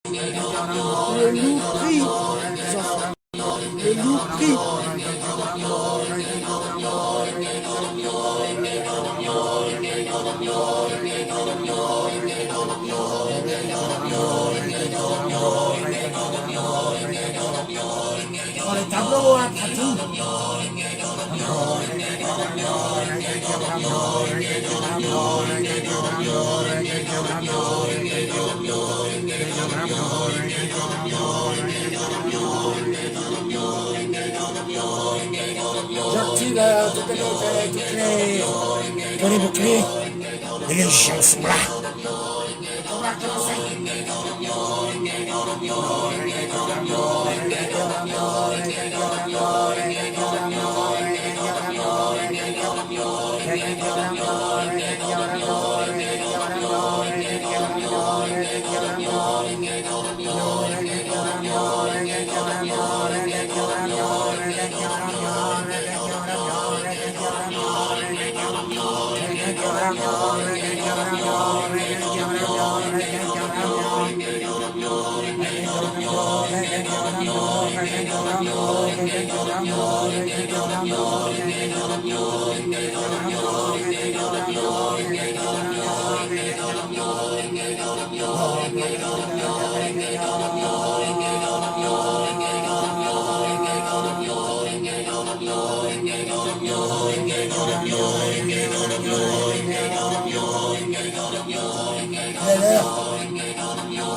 Le loup prie. Le loup prie. Dans les tableaux, hein, pratique. J'active tous les boucliers. Les légions sont là. On va commencer.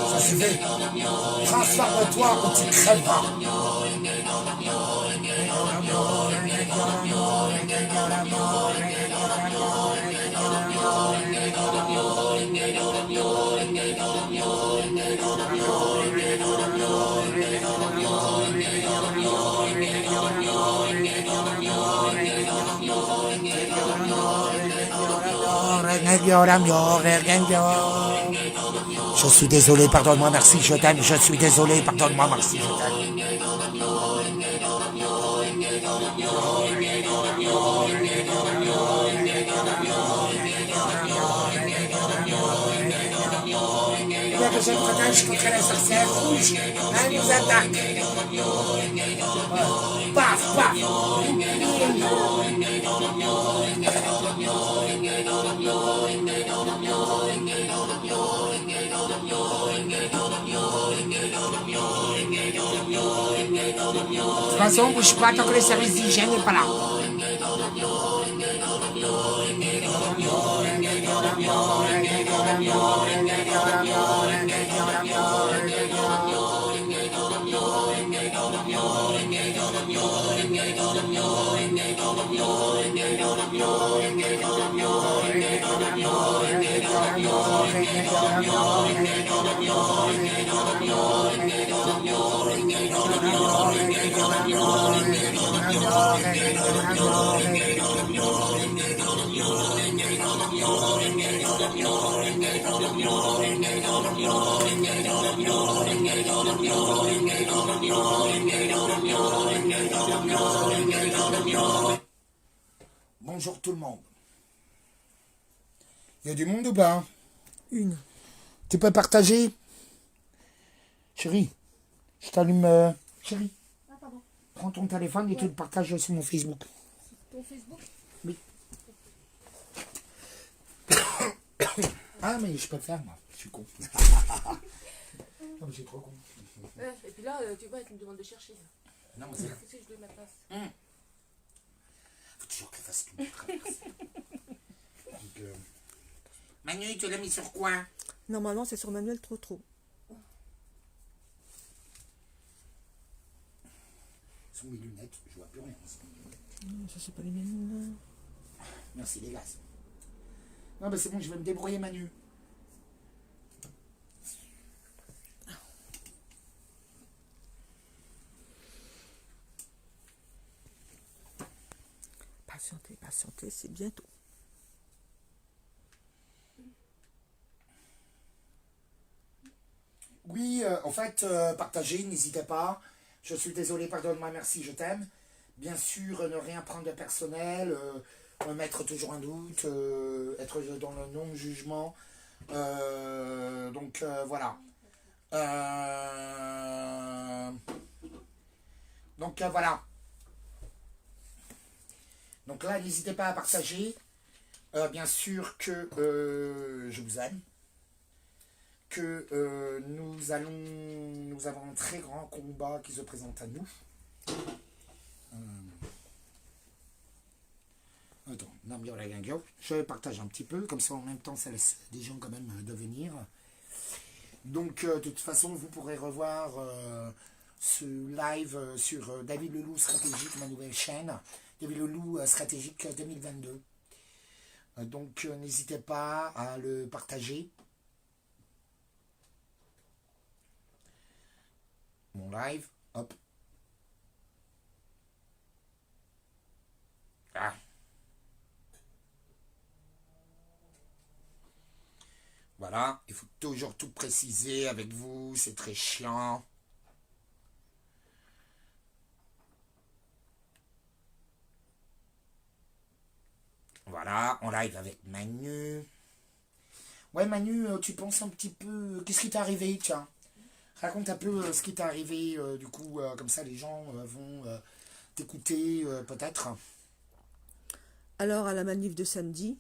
Ça suffit. Transforme-toi ou tu crèveras. Je suis désolé, pardonne-moi, merci, je t'aime. Je suis désolé, pardonne-moi, merci, je t'aime. Bien que je me protège contre la sorcière rouge, elle nous attaque. Paf, paf. De toute façon, bouge pas tant que le service d'hygiène n'est pas là. Bonjour tout le monde. Il y a du monde ou pas? Une. Tu peux partager? Chérie, je t'allume. Chérie, Ah, pardon. prends ton téléphone et tu le partages sur mon Facebook. Ton Facebook? Oui. Ah, mais je peux le faire, moi. Je suis con. Non, mais j'ai trop con. Ouais, et puis là, tu vois, tu me demandes de chercher. Non, mais c'est là. Qu'est-ce que je dois mettre là? Faut toujours qu'elle fasse tout. Donc, Manu, tu l'as mis sur quoi? Normalement, c'est sur Manuel trop. Sont mes lunettes, je vois plus rien. Ça, c'est pas les miennes. Merci les gars. Non, mais c'est bon, je vais me débrouiller, Manu. Patientez, c'est bientôt. Oui, en fait, partagez, n'hésitez pas. Je suis désolé, pardonne-moi, merci, je t'aime. Bien sûr, ne rien prendre de personnel, me mettre toujours un doute, être dans le non-jugement. Donc, voilà. Donc voilà. Donc là, n'hésitez pas à partager. Bien sûr que je vous aime. Que nous avons un très grand combat qui se présente à nous. Attends, non, bien la guinguette. Je partage un petit peu, comme ça en même temps ça laisse des gens quand même devenir. Donc de toute façon vous pourrez revoir ce live sur David Leloup Stratégique, ma nouvelle chaîne. David Leloup Stratégique 2022. Donc n'hésitez pas à le partager. Mon live, hop. Ah. Voilà, il faut toujours tout préciser avec vous, c'est très chiant. Voilà, en live avec Manu. Ouais Manu, tu penses un petit peu... Qu'est-ce qui t'est arrivé, tiens? Raconte un peu ce qui t'est arrivé, du coup, comme ça les gens vont t'écouter peut-être. Alors, à la manif de samedi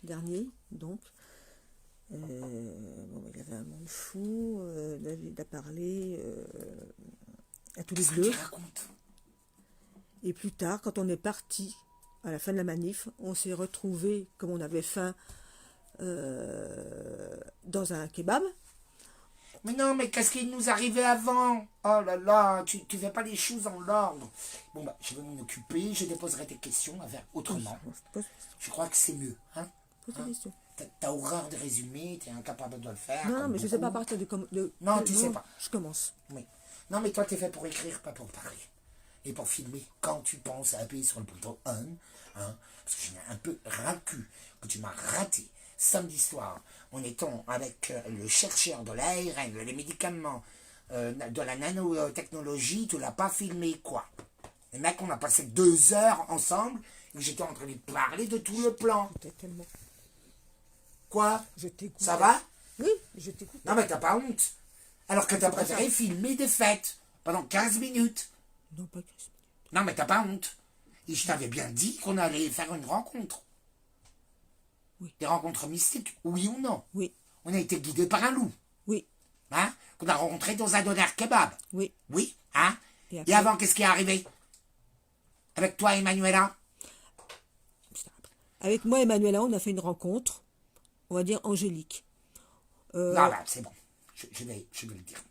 dernier, donc, bon, il y avait un monde fou, David a parlé à tous les Qu'est-ce deux. qu'il raconte? Et plus tard, quand on est parti, à la fin de la manif, on s'est retrouvés, comme on avait faim, dans un kebab. Mais non, mais qu'est-ce qui nous arrivait avant? Oh là là, tu fais pas les choses en l'ordre. Bon bah, je vais m'en occuper, je déposerai tes questions à faire autrement. Je crois que c'est mieux, hein? Pose ta question. T'as horreur de résumer, t'es incapable de le faire. Non, comme mais je ne sais pas à beaucoup. partir de Non, quel tu sais moment pas. je commence. Oui. Non, mais toi, t'es fait pour écrire, pas pour parler. Et pour filmer quand tu penses à appuyer sur le bouton on, hein, parce que j'ai un peu ras le cul que tu m'as raté samedi soir en étant avec le chercheur de l'ARN, les médicaments, de la nanotechnologie, tu l'as pas filmé, quoi. Les mecs, on a passé 2 heures ensemble et j'étais en train de parler de tout le plan. Tellement. Quoi? Je t'écoute. Ça va? Oui, je t'écoute. Non, mais t'as pas honte. Alors que t'as préféré filmer des fêtes pendant 15 minutes. Non, pas 15 Non, mais t'as pas honte. Et je t'avais bien dit qu'on allait faire une rencontre. Oui. Des rencontres mystiques, oui ou non? Oui, On a été guidé par un loup, oui, hein? Qu'on a rencontré dans un doner kebab. oui. Oui, hein? Et Et, après avant, qu'est-ce qui est arrivé? Avec toi et Manuela? Avec moi et Manuela, on a fait une rencontre, on va dire angélique. Non, bah, c'est bon. Je vais le dire.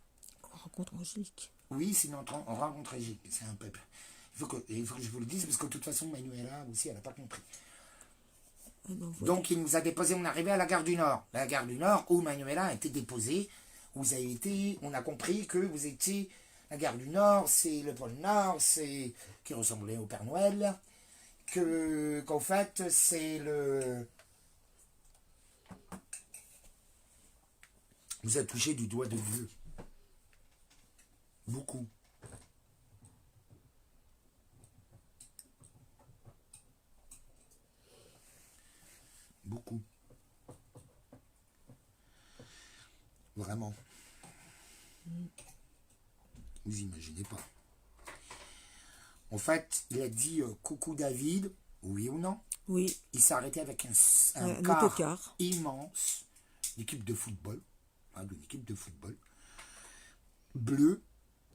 Rencontre angélique. Oui, c'est une rencontre tragique. C'est un peu... Il faut que je vous le dise, parce que de toute façon, Manuela aussi, elle n'a pas compris. Ah non, voilà. Donc, il nous a déposé, on est arrivé à la gare du Nord. La gare du Nord, où Manuela a été déposée, où vous avez été, on a compris que vous étiez... La gare du Nord, c'est le pôle Nord, c'est qui ressemblait au Père Noël, qu'en fait, c'est le... Vous êtes touché du doigt de Dieu. Beaucoup. Beaucoup. Vraiment. Vous imaginez pas. En fait, il a dit coucou David, oui ou non? Oui, Il s'est arrêté avec un un car autocar. immense, l'équipe de football, d'une équipe de football, bleu,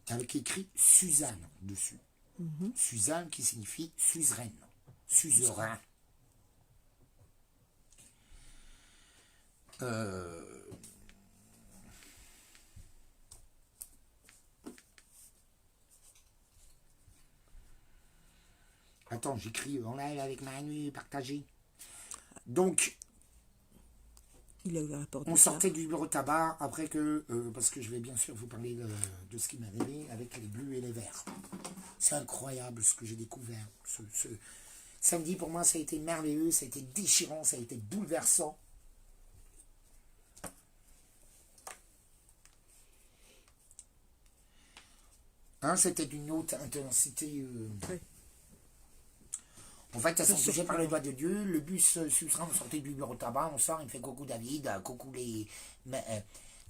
avec écrit Suzanne dessus. Suzanne qui signifie suzeraine, suzerain. Attends, j'écris en live avec Manu, partagé. Donc, Il a ouvert la porte. on du sortait du bureau tabac après que, parce que je vais bien sûr vous parler de ce qui m'est arrivé avec les bleus et les verts. C'est incroyable ce que j'ai découvert. Ce samedi pour moi ça a été merveilleux, ça a été déchirant, ça a été bouleversant. Hein, c'était d'une haute intensité. Oui. En fait, elles sont touchées par le doigt de Dieu. Le bus Suzerain, on sortait du bureau tabac, on sort, il me fait coucou David, coucou les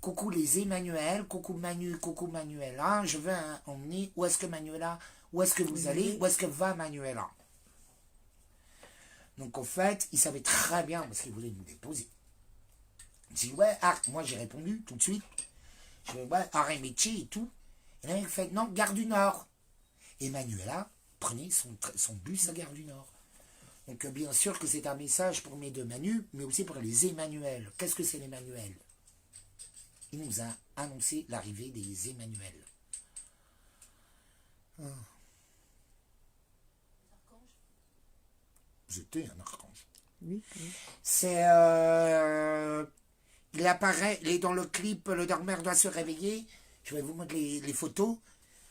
coucou les Emmanuel, coucou Manu, coucou Manuela, je veux emmener, où est-ce que Manuela, où est-ce que vous allez, où est-ce que va Manuela. Donc en fait, il savait très bien, parce qu'il voulait nous déposer. Il dit, ouais, moi j'ai répondu tout de suite. Je dis, ouais, arrêt métier et tout. Et là, il fait, non, Gare du Nord. Et Manuela prenait son bus à Gare du Nord. Donc bien sûr que c'est un message pour mes deux Manu, mais aussi pour les Emmanuel. Qu'est-ce que c'est l'Emmanuel? Il nous a annoncé l'arrivée des Emmanuel. J'étais un archange. Oui, oui. C'est... il apparaît, il est dans le clip, le dormeur doit se réveiller. Je vais vous montrer les photos.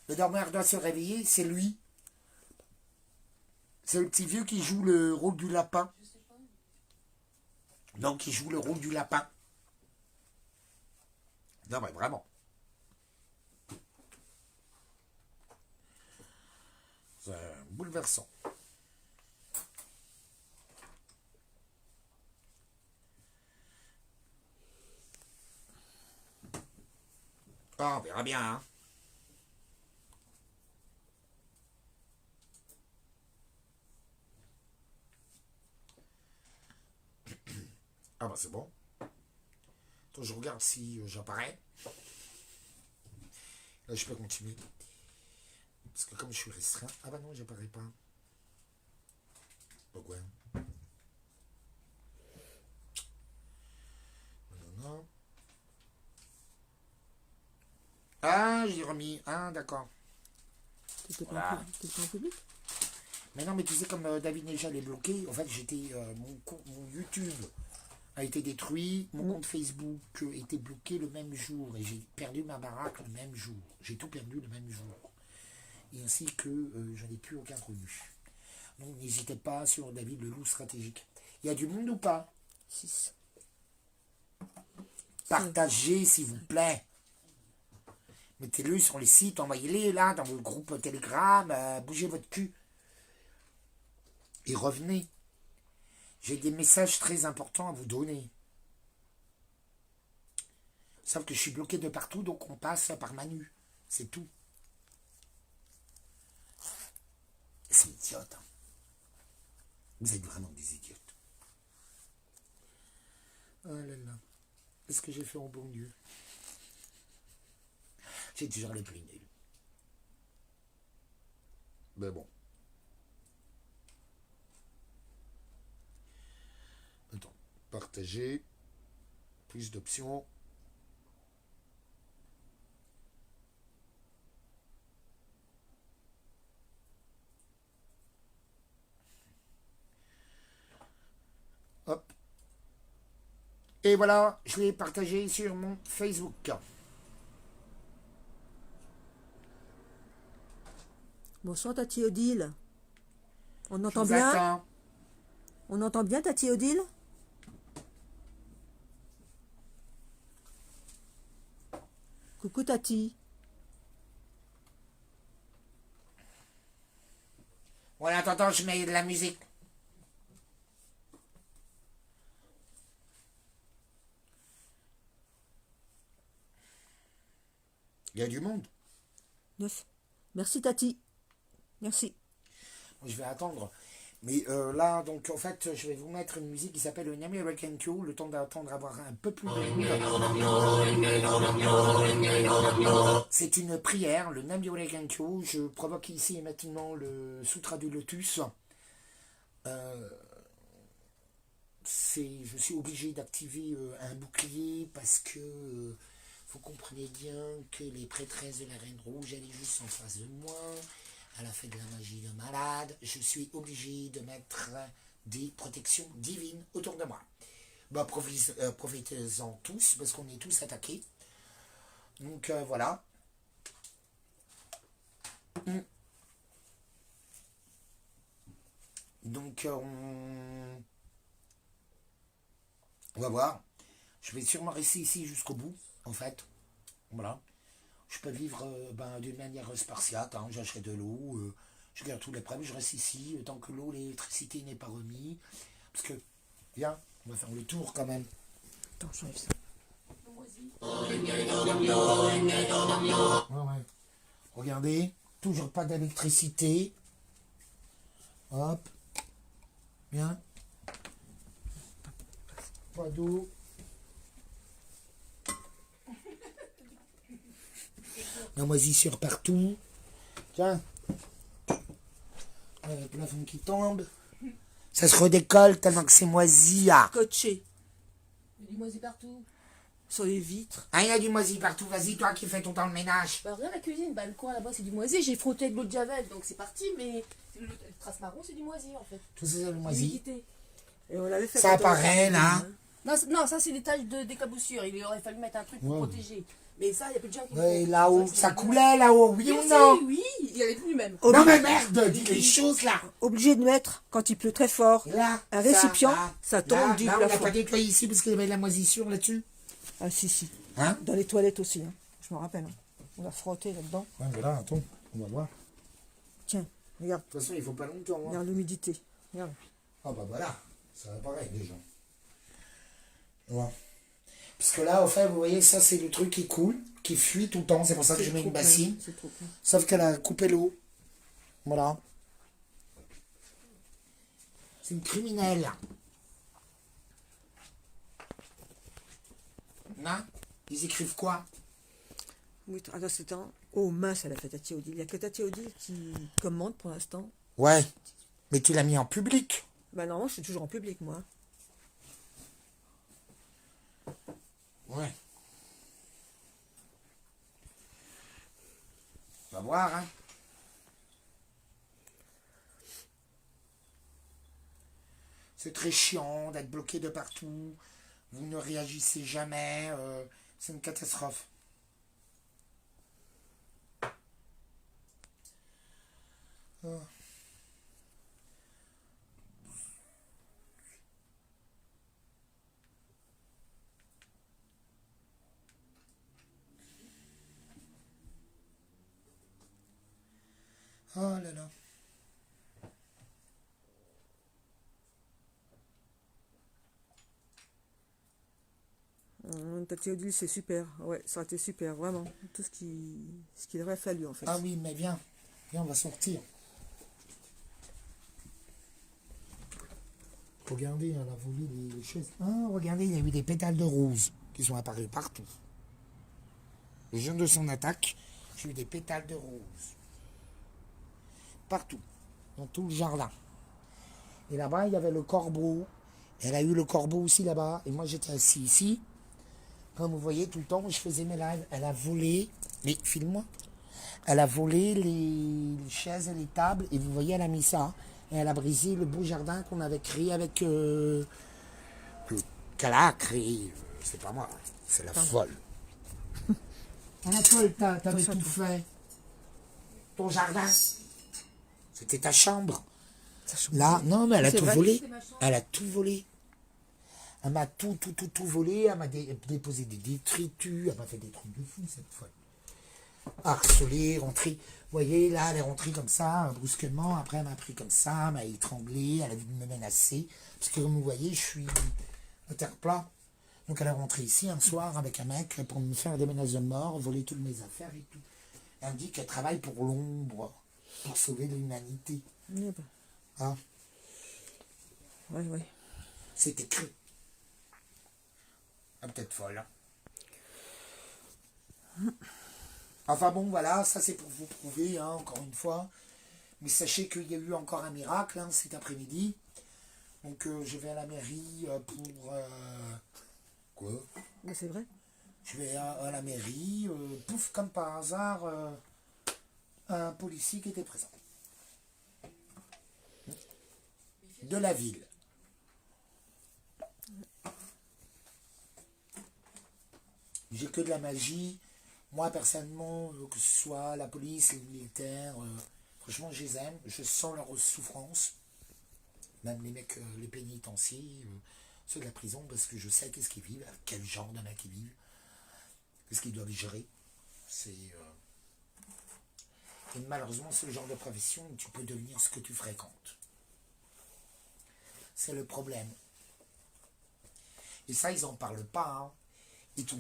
Le dormeur doit se réveiller, c'est lui. C'est le petit vieux qui joue le rôle du lapin. Non, qui joue le rôle du lapin. Non, mais vraiment. C'est bouleversant. Ah, on verra bien, hein. Ah bah c'est bon. Attends, je regarde si j'apparais. Là, je peux continuer. Parce que comme je suis restreint... Ah bah non, j'apparais pas. Donc ouais. Non. Ah, j'ai remis. Ah, d'accord. T'étais pas, Voilà. t'étais en public? Mais non, mais tu sais, comme David Neja est bloqué, en fait, mon YouTube a été détruit, mon compte Facebook a été bloqué le même jour, et j'ai perdu ma baraque le même jour. J'ai tout perdu le même jour. Et ainsi que je n'ai plus aucun revenu. Donc n'hésitez pas sur David le loup stratégique. Il y a du monde ou pas? 6. Partagez, s'il vous plaît. Mettez-le sur les sites, envoyez-les là, dans vos groupes Telegram, bougez votre cul. Et revenez. J'ai des messages très importants à vous donner. Sauf que je suis bloqué de partout, donc on passe par Manu. C'est tout. C'est idiote. Hein. Vous êtes vraiment des idiotes. Oh là là. Qu'est-ce que j'ai fait en bon Dieu? J'ai toujours les plus nuls. Mais bon. Attends. Partager. Plus d'options. Hop. Et voilà, je l'ai partagé sur mon Facebook. Bonsoir Tati Odile. On Je entend vous bien? attends. On entend bien Tati Odile? Coucou Tati. Voilà, attends, je mets de la musique. Il y a du monde. 9. Merci Tati. Merci. Je vais attendre. Mais là, donc, en fait, je vais vous mettre une musique qui s'appelle une American Queue, le temps d'attendre avoir un peu plus de monde. C'est une prière, le American Queue. Je provoque ici et maintenant le Sutra du Lotus. Je suis obligé d'activer un bouclier parce que vous comprenez bien que les prêtresses de la Reine Rouge, elle est juste en face de moi. Elle a fait de la magie de malade. Je suis obligé de mettre des protections divines autour de moi. Bah, profitez-en tous, parce qu'on est tous attaqués. Donc voilà. Donc on va voir. Je vais sûrement rester ici jusqu'au bout, en fait. Voilà. Je peux vivre d'une manière spartiate. Hein. J'achète de l'eau, je garde tous les problèmes, je reste ici tant que l'eau, l'électricité n'est pas remis. Parce que, viens, on va faire le tour quand même. Attends, j'enlève ça. Vas-y. Ouais. Regardez, toujours pas d'électricité. Hop. Bien. Pas d'eau. La moisissure partout. Tiens. Le plafond qui tombe. Ça se redécolle tellement que c'est moisi. Ah. Scotché Il y a du moisi partout. sur les vitres. Ah, il y a du moisi partout. Vas-y, toi qui fais tout le temps le ménage. Bah regarde la cuisine, bah le coin là-bas c'est du moisi. J'ai frotté avec l'eau de Javel, donc c'est parti, mais le trace marron c'est du moisi en fait. Tout ça, c'est le moisi. L'humidité. Et on l'avait fait Ça quand on apparaît, était là. jeune, hein. Non, non, ça c'est des taches d'éclaboussure. Il aurait fallu mettre un truc pour Ouais. protéger. Mais ça, il n'y a plus de gens qui le Ouais, font. là-haut, C'est ça vrai que c'est coulait là-haut, oui bien. ou Oui, non? oui, il y avait plus même. Non mais merde, dis les choses là. Obligé de mettre, quand il pleut très fort, Là, un récipient, là, ça tombe là, du là, on n'a plafond. pas nettoyé ici parce qu'il y avait de la moisissure là-dessus. Ah si. Hein? Dans les toilettes aussi, hein. Je me rappelle. Hein. On a frotté là-dedans. Ouais, voilà, attends, on va voir. Tiens, regarde, De toute façon, il faut pas longtemps. Hein. regarde l'humidité. Regarde. Ah bah voilà, ça apparaît déjà. Ouais. Parce que là, au fait, vous voyez, ça c'est le truc qui coule, qui fuit tout le temps. C'est pour ça que je mets une bassine. C'est trop plein. Sauf qu'elle a coupé l'eau. Voilà. C'est une criminelle. Non? Ils écrivent quoi? Oui, attends, c'est un... Oh mince, elle a fait Tati Odile. Il n'y a que Tati Odile qui commande pour l'instant. Ouais. Mais tu l'as mis en public. Bah normalement, je suis toujours en public, moi. Ouais. On va voir, hein. C'est très chiant d'être bloqué de partout. Vous ne réagissez jamais. C'est une catastrophe. Ah. Oh là là. Tati Odile, c'est super. Ouais, ça a été super, vraiment. Tout ce qu'il aurait fallu, en fait. Ah oui, mais viens. Viens, on va sortir. Regardez, elle a volé les choses. Ah, regardez, il y a eu des pétales de rose qui sont apparus partout. Le jour de son attaque, j'ai eu des pétales de rose. Partout. Dans tout le jardin. Et là-bas, il y avait le corbeau. Elle a eu le corbeau aussi là-bas. Et moi, j'étais assis ici. Comme vous voyez, tout le temps, je faisais mes lives. Elle a volé. Mais filme-moi. Elle a volé les chaises et les tables. Et vous voyez, elle a mis ça. Et elle a brisé le beau jardin qu'on avait créé avec... qu'elle a créé. C'est pas moi. C'est la folle. La folle, t'avais tout fait. Ton jardin. C'était ta chambre. Là, non, mais elle a C'est tout vrai. volé. C'est ma chambre. Elle a tout volé. Elle m'a tout volé. Elle m'a déposé des détritus. Elle m'a fait des trucs de fou, cette folle. Harcelée, rentrée. Vous voyez, là, elle est rentrée comme ça, brusquement. Après, elle m'a pris comme ça, elle m'a étranglé. Elle a dû me menacer. Parce que, comme vous voyez, je suis à terre plat. Donc, elle est rentrée ici un soir avec un mec pour me faire des menaces de mort, voler toutes mes affaires et tout. Elle me dit qu'elle travaille pour l'ombre, pour sauver l'humanité. Ouais, bah, Hein? ouais. C'est écrit. Ah, peut-être folle. Hein? Enfin bon, voilà, ça c'est pour vous prouver, hein, encore une fois. Mais sachez qu'il y a eu encore un miracle hein, cet après-midi. Donc je vais à la mairie pour... quoi? Mais c'est vrai. Je vais à la mairie, pouf, comme par hasard, un policier qui était présent. De la ville. J'ai que de la magie. Moi, personnellement, que ce soit la police, les militaires, franchement, je les aime. Je sens leur souffrance. Même les mecs, les pénitenciers, ceux de la prison, parce que je sais qu'est-ce qu'ils vivent, quel genre de mecs ils vivent, qu'est-ce qu'ils doivent gérer. C'est... Et malheureusement, c'est le genre de profession où tu peux devenir ce que tu fréquentes. C'est le problème. Et ça, ils n'en parlent pas. Hein. Et tous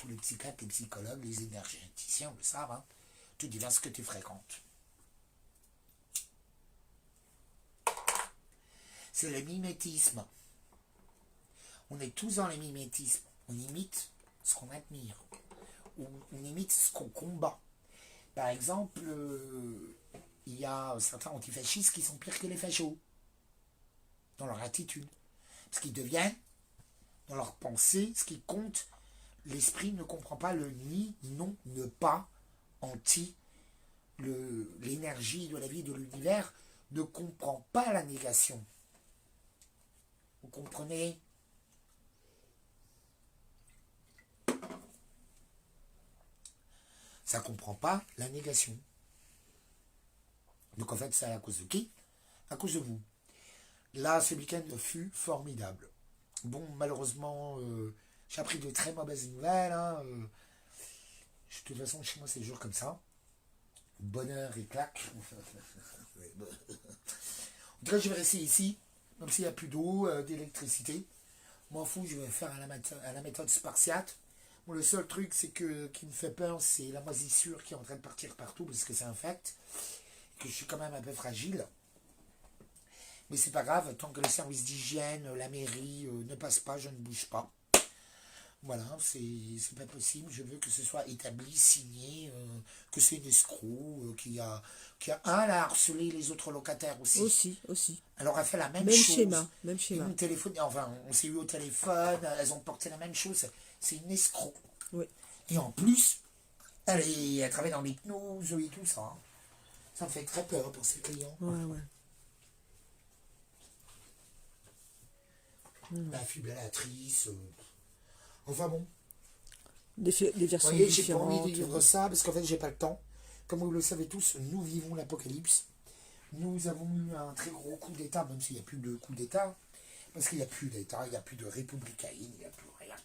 les psychiatres, les psychologues, les énergéticiens le savent, hein. Tout dépend ce que tu fréquentes. C'est le mimétisme. On est tous dans le mimétisme. On imite ce qu'on admire. Ou on imite ce qu'on combat. Par exemple, il y a certains antifascistes qui sont pires que les fachos. Dans leur attitude. Parce qu'ils deviennent, dans leur pensée, ce qui compte, l'esprit ne comprend pas le ni, non, ne pas, anti, l'énergie de la vie de l'univers ne comprend pas la négation. Vous comprenez? Ça ne comprend pas la négation. Donc en fait, c'est à cause de qui? À cause de vous. Là, ce week-end fut formidable. Bon, malheureusement, j'ai appris de très mauvaises nouvelles. Hein, de toute façon, chez moi, c'est toujours comme ça. Bonheur et claque. En tout cas, je vais rester ici, même s'il n'y a plus d'eau, d'électricité. M'en fous, je vais faire à la méthode spartiate. Bon, le seul truc qui me fait peur, c'est la moisissure qui est en train de partir partout, parce que c'est un fait, que je suis quand même un peu fragile. Mais c'est pas grave, tant que le service d'hygiène, la mairie ne passe pas, je ne bouge pas. Voilà, c'est pas possible. Je veux que ce soit établi, signé, que c'est une escroc, qui a harcelé les autres locataires aussi. Aussi. Elle aura fait la même Même chose. même schéma. Ils m'ont téléphoné, enfin, on s'est eu au téléphone, elles ont porté la même chose. C'est une escroc. Oui. Et en plus, elle travaille dans l'hypnose et tout ça. Hein. Ça me fait très peur pour ses clients. Ouais. La fibrillatrice. Enfin bon. Des versions Vous voyez, j'ai pas différentes. envie de vivre ça parce qu'en fait, j'ai pas le temps. Comme vous le savez tous, nous vivons l'apocalypse. Nous avons eu un très gros coup d'État, même s'il n'y a plus de coup d'État. Parce qu'il n'y a plus d'État, il n'y a plus de républicaïne, il n'y a plus rien.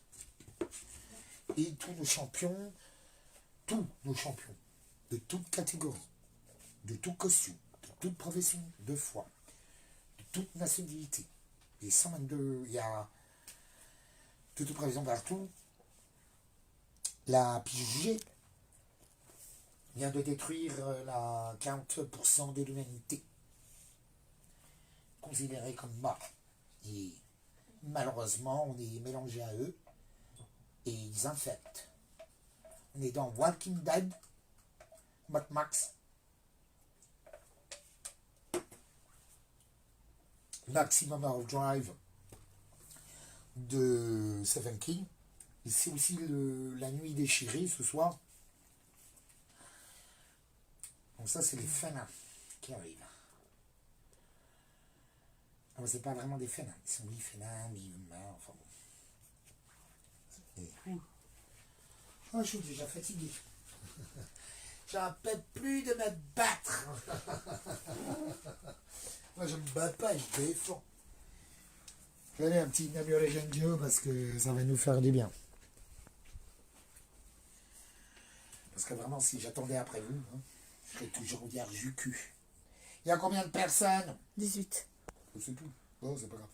Et tous nos champions, de toute catégorie, de tout costume, de toute profession, de foi, de toute nationalité. Et 122, il y a de toute prévision partout. La PJJ vient de détruire la 40% de l'humanité, considérée comme mort. Et malheureusement, on est mélangé à eux et ils infectent. On est dans Walking Dead, Mad Max, Maximum Overdrive de Stephen King. Et c'est aussi la nuit déchirée ce soir. Donc ça, c'est les félins qui arrivent. Alors, c'est pas vraiment des félins. Ils sont mi-félins, mi-humains, enfin bon. Oh, je suis déjà fatigué. J'en peux plus de me battre. Moi, je me bats pas, je défends. Je vais aller un petit Namio Gendio parce que ça va nous faire du bien. Parce que vraiment, si j'attendais après vous, hein, je serais toujours vierge du cul. Il y a combien de personnes? 18. C'est tout. Oh, c'est pas grave.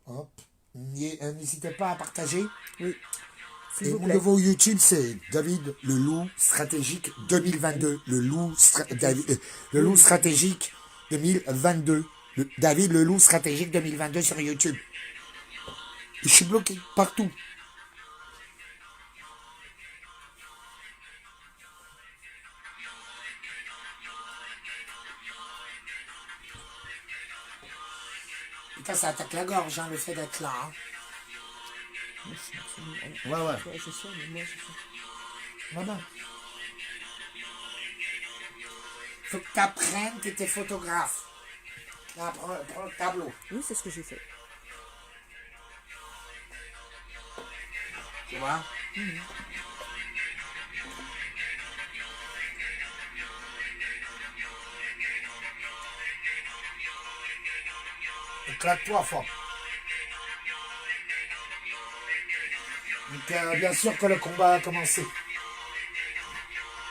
Hop. N'hésitez pas à partager. Oui. Et mon nouveau YouTube, c'est David le Loup Stratégique 2022. Le Loup Stratégique 2022. David le Loup Stratégique 2022 sur YouTube. Je suis bloqué partout. Putain, ça attaque la gorge, hein, le fait d'être là. Hein. Ouais. Je sais, mais moi, je sais. Voilà. Faut que tu apprennes que tu es photographe. Là, prends le tableau. Oui, c'est ce que j'ai fait. Tu vois? Éclate-toi fort. Donc, bien sûr que le combat a commencé.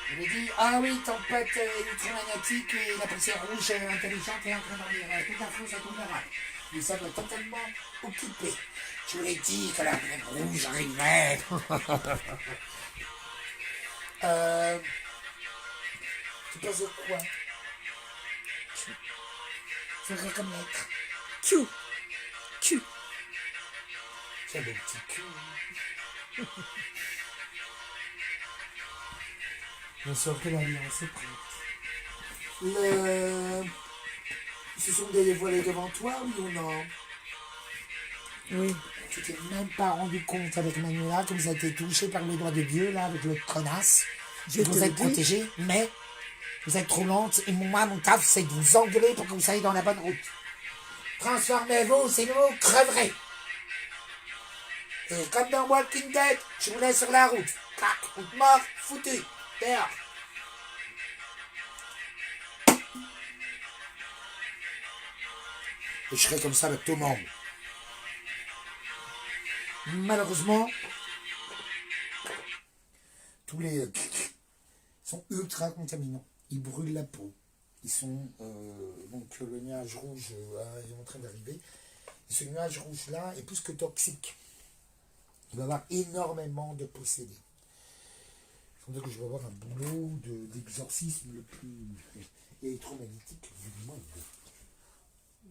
Il me dit, ah oui, tempête électromagnétique et la poussière rouge intelligente est en train d'en dire. Tout à fait, ça tombera. Nous sommes totalement occupés. Je vous l'ai dit que la Reine Rouge arrivait. Tu penses de quoi? C'est vrai comme lettre. Q. Q. C'est un beau petit cul. Bien sûr que l'alliance est prête. Ils se sont dévoilés devant toi, oui ou non? Oui. Tu t'es même pas rendu compte avec Manuela comme ça a été touché par le doigt de Dieu, là, avec le connasse. Je te Vous le êtes dis. protégés, mais vous êtes trop lente. Et moi, mon taf, c'est de vous engueuler pour que vous soyez dans la bonne route. Transformez-vous, sinon vous creverez. Et comme dans Walking Dead, je vous laisse sur la route. Clac, route mort, foutu. Dehors. Et je serai comme ça avec tout le monde. Malheureusement, tous les sont ultra contaminants. Ils brûlent la peau. Ils sont donc le nuage rouge est en train d'arriver. Et ce nuage rouge là est plus que toxique. Il va y avoir énormément de possédés. Il faut dire que je vais avoir un boulot d'exorcisme le plus électromagnétique du monde.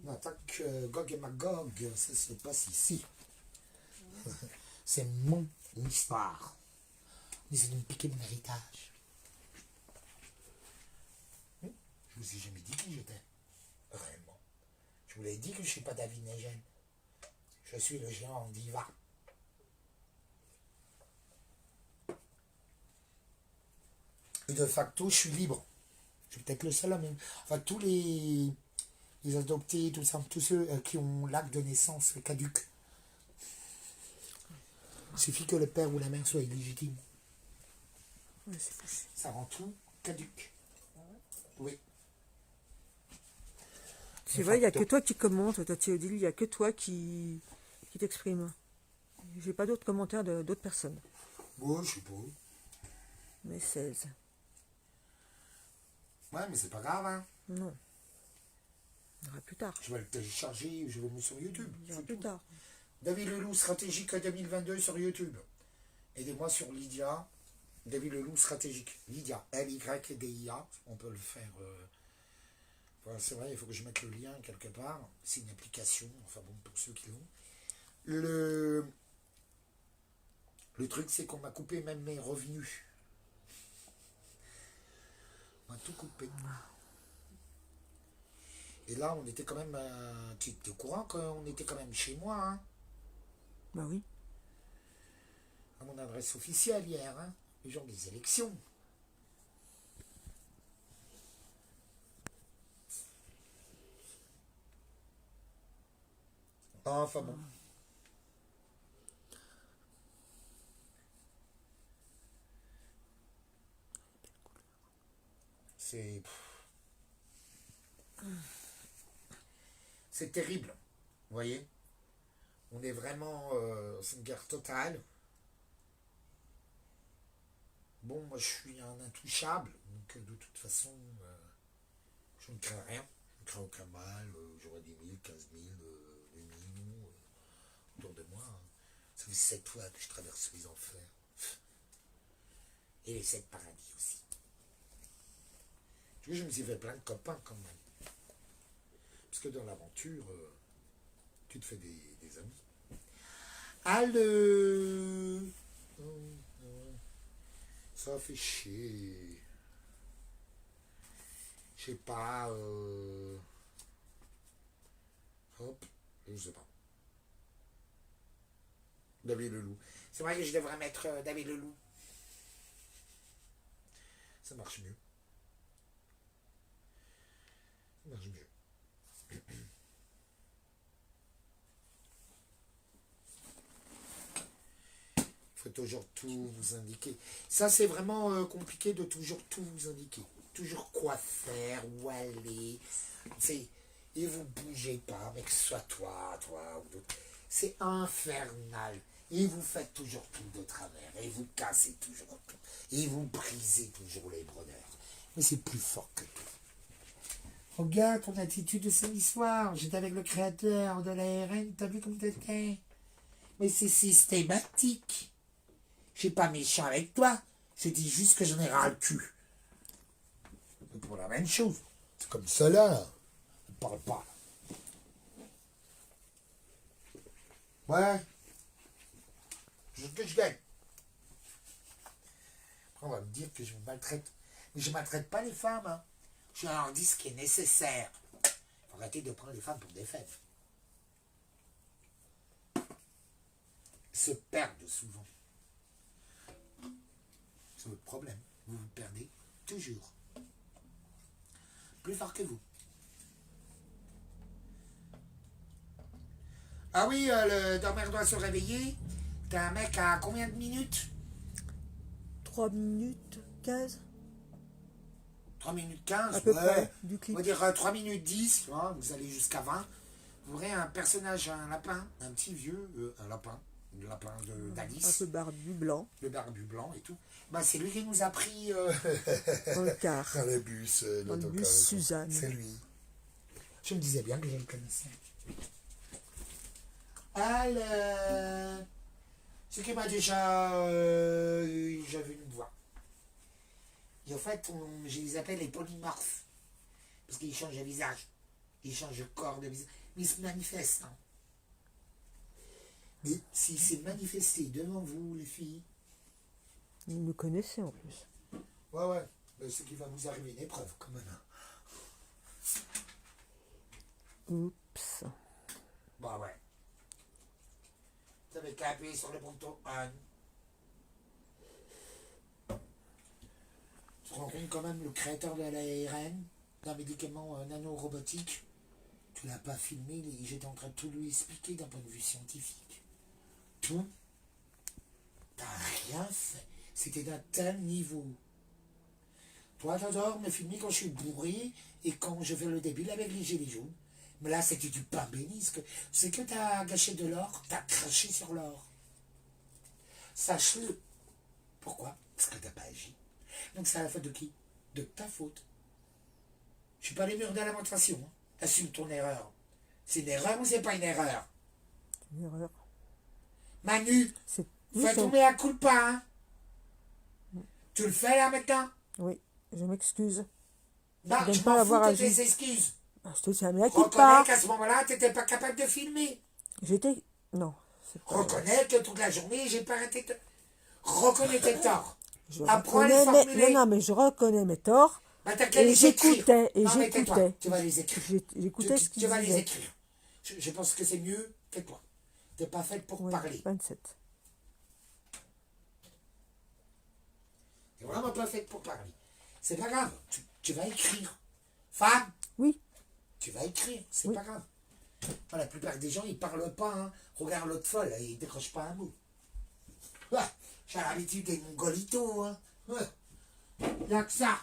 On attaque Gog et Magog, ça se passe ici. C'est mon histoire. Ils essaient de me piquer mon héritage. Je vous ai jamais dit qui j'étais. Vraiment. Je vous l'ai dit que je ne suis pas David Negen. Je suis le géant diva. Et de facto, je suis libre. Je suis peut-être le seul à même. Enfin, tous les adoptés, tout ça, tous ceux qui ont l'acte de naissance caduque. Il suffit que le père ou la mère soit illégitime. Ouais, c'est possible. Ça rend tout caduque. Oui. C'est vrai, il n'y a que toi qui commente, toi Théodile, il n'y a que toi qui t'exprime. J'ai pas d'autres commentaires d'autres personnes. Ouais, je sais pas. Mais 16. Ouais, mais c'est pas grave, hein. Non. Il y aura plus tard. Je vais le télécharger, je vais le mettre sur YouTube. Il y aura C'est plus tout. tard. David Leloup stratégique 2022 sur YouTube. Aidez-moi sur Lydia. David Leloup stratégique. Lydia, Lydia. On peut le faire. Voilà, c'est vrai, il faut que je mette le lien quelque part. C'est une application, enfin bon, pour ceux qui l'ont. Le truc, c'est qu'on m'a coupé même mes revenus. On m'a tout coupé. Et là, on était quand même. Tu es au courant qu'on était quand même chez moi, hein? Bah oui. À mon adresse officielle hier, hein, le jour des élections. Enfin bon. C'est terrible, vous voyez. On est vraiment. C'est une guerre totale. Bon, moi je suis un intouchable, donc de toute façon, je ne crains rien. Je ne crains aucun mal. J'aurai 10 000, 15 000, 2 millions autour de moi. Hein. Ça fait 7 fois que je traverse les enfers. Et les 7 paradis aussi. Tu vois, je me suis fait plein de copains quand même. Parce que dans l'aventure, tu te fais des amis. Allô. Ça fait chier. Je sais pas. Hop, je sais pas. David Leloup. C'est vrai que je devrais mettre David Leloup. Ça marche mieux. Ça marche mieux. Il faut toujours tout vous indiquer. Ça, c'est vraiment compliqué de toujours tout vous indiquer. Toujours quoi faire, où aller. Et vous bougez pas, mais que ce soit toi ou d'autres. C'est infernal. Et vous faites toujours tout de travers. Et vous cassez toujours tout. Et vous brisez toujours les bonheurs. Mais c'est plus fort que tout. Regarde ton attitude de samedi soir. J'étais avec le créateur de l'ARN. T'as vu comme t'étais? Mais c'est systématique. Je suis pas méchant avec toi. Je dis juste que j'en ai ras le cul. C'est pour la même chose. C'est comme ça là. Ne parle pas. Ouais. Je que je gagne. Après, on va me dire que je me maltraite. Mais je ne maltraite pas les femmes. Hein. Je leur dis ce qui est nécessaire. Il faut arrêter de prendre les femmes pour des faibles. Ils se perdent souvent. C'est votre problème. Vous vous perdez toujours. Plus fort que vous. Ah oui, le dormeur doit se réveiller. T'as un mec à combien de minutes? 3 minutes 15 3 minutes 15, à peu ouais. près, du On clip. va dire 3 minutes 10, tu vois, vous allez jusqu'à 20. Vous aurez un personnage, un lapin, un petit vieux, un lapin Un d'Alice, peu barbu blanc, le barbu blanc et tout. Bah, c'est lui qui nous a pris dans le car. dans le bus. Dans le bus Suzanne. C'est lui. Je me disais bien que je le connaissais. Alors, ce qui m'a déjà... j'avais une voix. Et en fait, je les appelle les polymorphes. Parce qu'ils changent de visage. Ils changent de corps, de visage. Mais ils se manifestent. Hein. Et s'il s'est manifesté devant vous, les filles... Vous me connaissez en plus. Ouais. Mais c'est qu'il va vous arriver une épreuve, quand même. Oups. Bah ouais. Vous avez qu'à appuyer sur le bouton on. Tu te rends compte quand même, le créateur de l'ARN, d'un médicament nanorobotique, tu l'as pas filmé, j'étais en train de tout lui expliquer d'un point de vue scientifique. Tout. T'as rien fait. C'était d'un tel niveau. Toi, t'adores me filmer quand je suis bourré et quand je fais le débile avec les gilets jaunes. Mais là, c'était du pain béni. C'est que t'as gâché de l'or, t'as craché sur l'or. Sache-le. Pourquoi? Parce que t'as pas agi. Donc c'est à la faute de qui? De ta faute. Je suis pas les murs de lamentation. Hein. Assume ton erreur. C'est une erreur ou c'est pas une erreur? Une erreur. Manu, C'est... fais ton mea culpa. Hein. Tu le fais là maintenant? Oui, je m'excuse. Non, Je je n'aime pas m'en avoir fous de agi. tes excuses. Je te tiens, mais qui Reconnais pas. qu'à ce moment-là, tu n'étais pas capable de filmer. J'étais... Non. C'est pas... Reconnais que toute la journée, j'ai pas arrêté de... Reconnais tes torts. Je Apprends à les reconnais formuler. Non, mais je reconnais mes torts. Bah, t'as qu'à Et les écrire. j'écoutais, et Non, mais tais-toi, j'écoutais. tu vas les écrire. J'écoutais ce Tu qu'il vas les disait. écrire. Je pense que c'est mieux, tais-toi. T'es pas faite pour Oui, parler. 27. T'es vraiment pas faite pour parler. C'est pas grave. Tu vas écrire. Femme, Oui, tu vas écrire. C'est Oui. pas grave. Enfin, la plupart des gens, ils parlent pas. Hein. Regarde l'autre folle, ils décrochent pas un mot. Ouais, j'ai l'habitude des mongolitos. Hein. Ouais. Il n'y a que ça.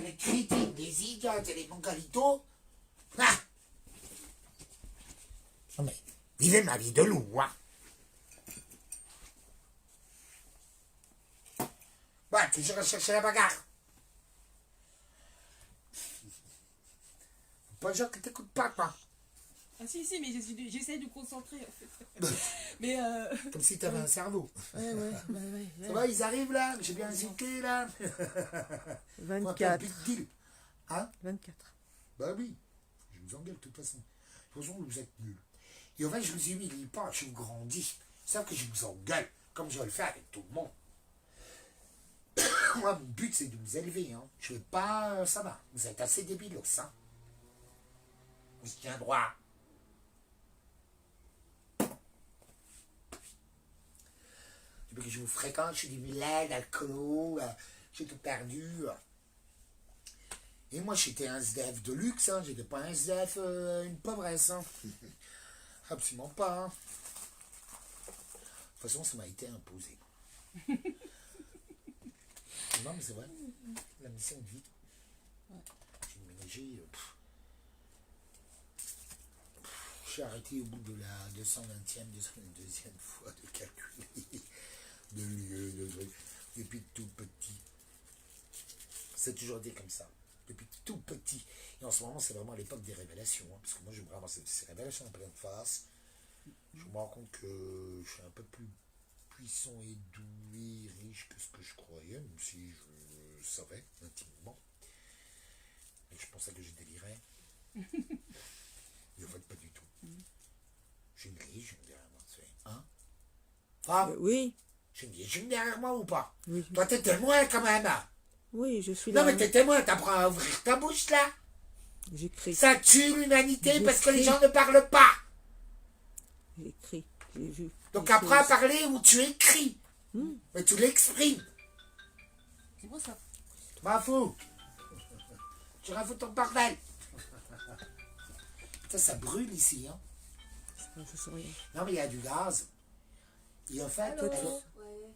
Les critiques, les idiotes et les mongolitos. Ah. Non mais, vivez ma vie de loup, hein. Ouais, toujours à chercher la bagarre. Pas le genre que t'écoutes pas, quoi. Ah si, mais j'essaie de me concentrer en fait. Mais Comme si t'avais un cerveau. ouais. Ça va, ils arrivent là? J'ai bien hésité là. 24. Big deal. Hein? 24. Bah oui. Je vous engueule de toute façon. De toute façon, vous êtes nuls. Et en fait, je vous humilie pas, je vous grandis. Sauf que je vous engueule, comme je le fais avec tout le monde. Moi, mon but, c'est de vous élever. Hein. Je veux pas... ça va. Vous êtes assez débilos, hein. On se tient droit. Depuis que je vous fréquente, je suis du miel, alcoolo, j'ai tout perdu. Et moi, j'étais un SDF de luxe, hein. J'étais pas un SDF, une pauvresse. Hein. Absolument pas. Hein. De toute façon, ça m'a été imposé. Non, mais c'est vrai. La mission de vie. J'ai ménagé. J'ai arrêté au bout de la 220e, 222e fois de calculer de lieux, de trucs. Et puis tout petit. C'est toujours été comme ça. depuis tout petit. Et en ce moment, c'est vraiment l'époque des révélations. Hein, parce que moi, je me ramasse ces révélations en pleine face. Je me rends compte que je suis un peu plus puissant et doué, riche que ce que je croyais, même si je savais intimement. Et je pensais que je délirais. Mais en fait, pas du tout. J'ai une religion derrière moi, tu sais. Hein? Enfin, Oui, j'ai une religion derrière moi ou pas? oui, Toi, t'es témoin quand même. Hein? oui, je suis Non, là. mais t'es témoin, t'apprends à ouvrir ta bouche là. J'écris, Ça tue l'humanité parce que les J'écris. gens ne parlent pas. j'écris, j'ai vu. Donc des apprends à choses. parler ou tu écris. Mais tu l'exprimes. C'est moi ça. M'en fous. Tu rajoutes ton bordel. Ça brûle ici. Hein. Je sais rien. Non, mais il y a du gaz. Et en fait, Allô. alors, Ouais.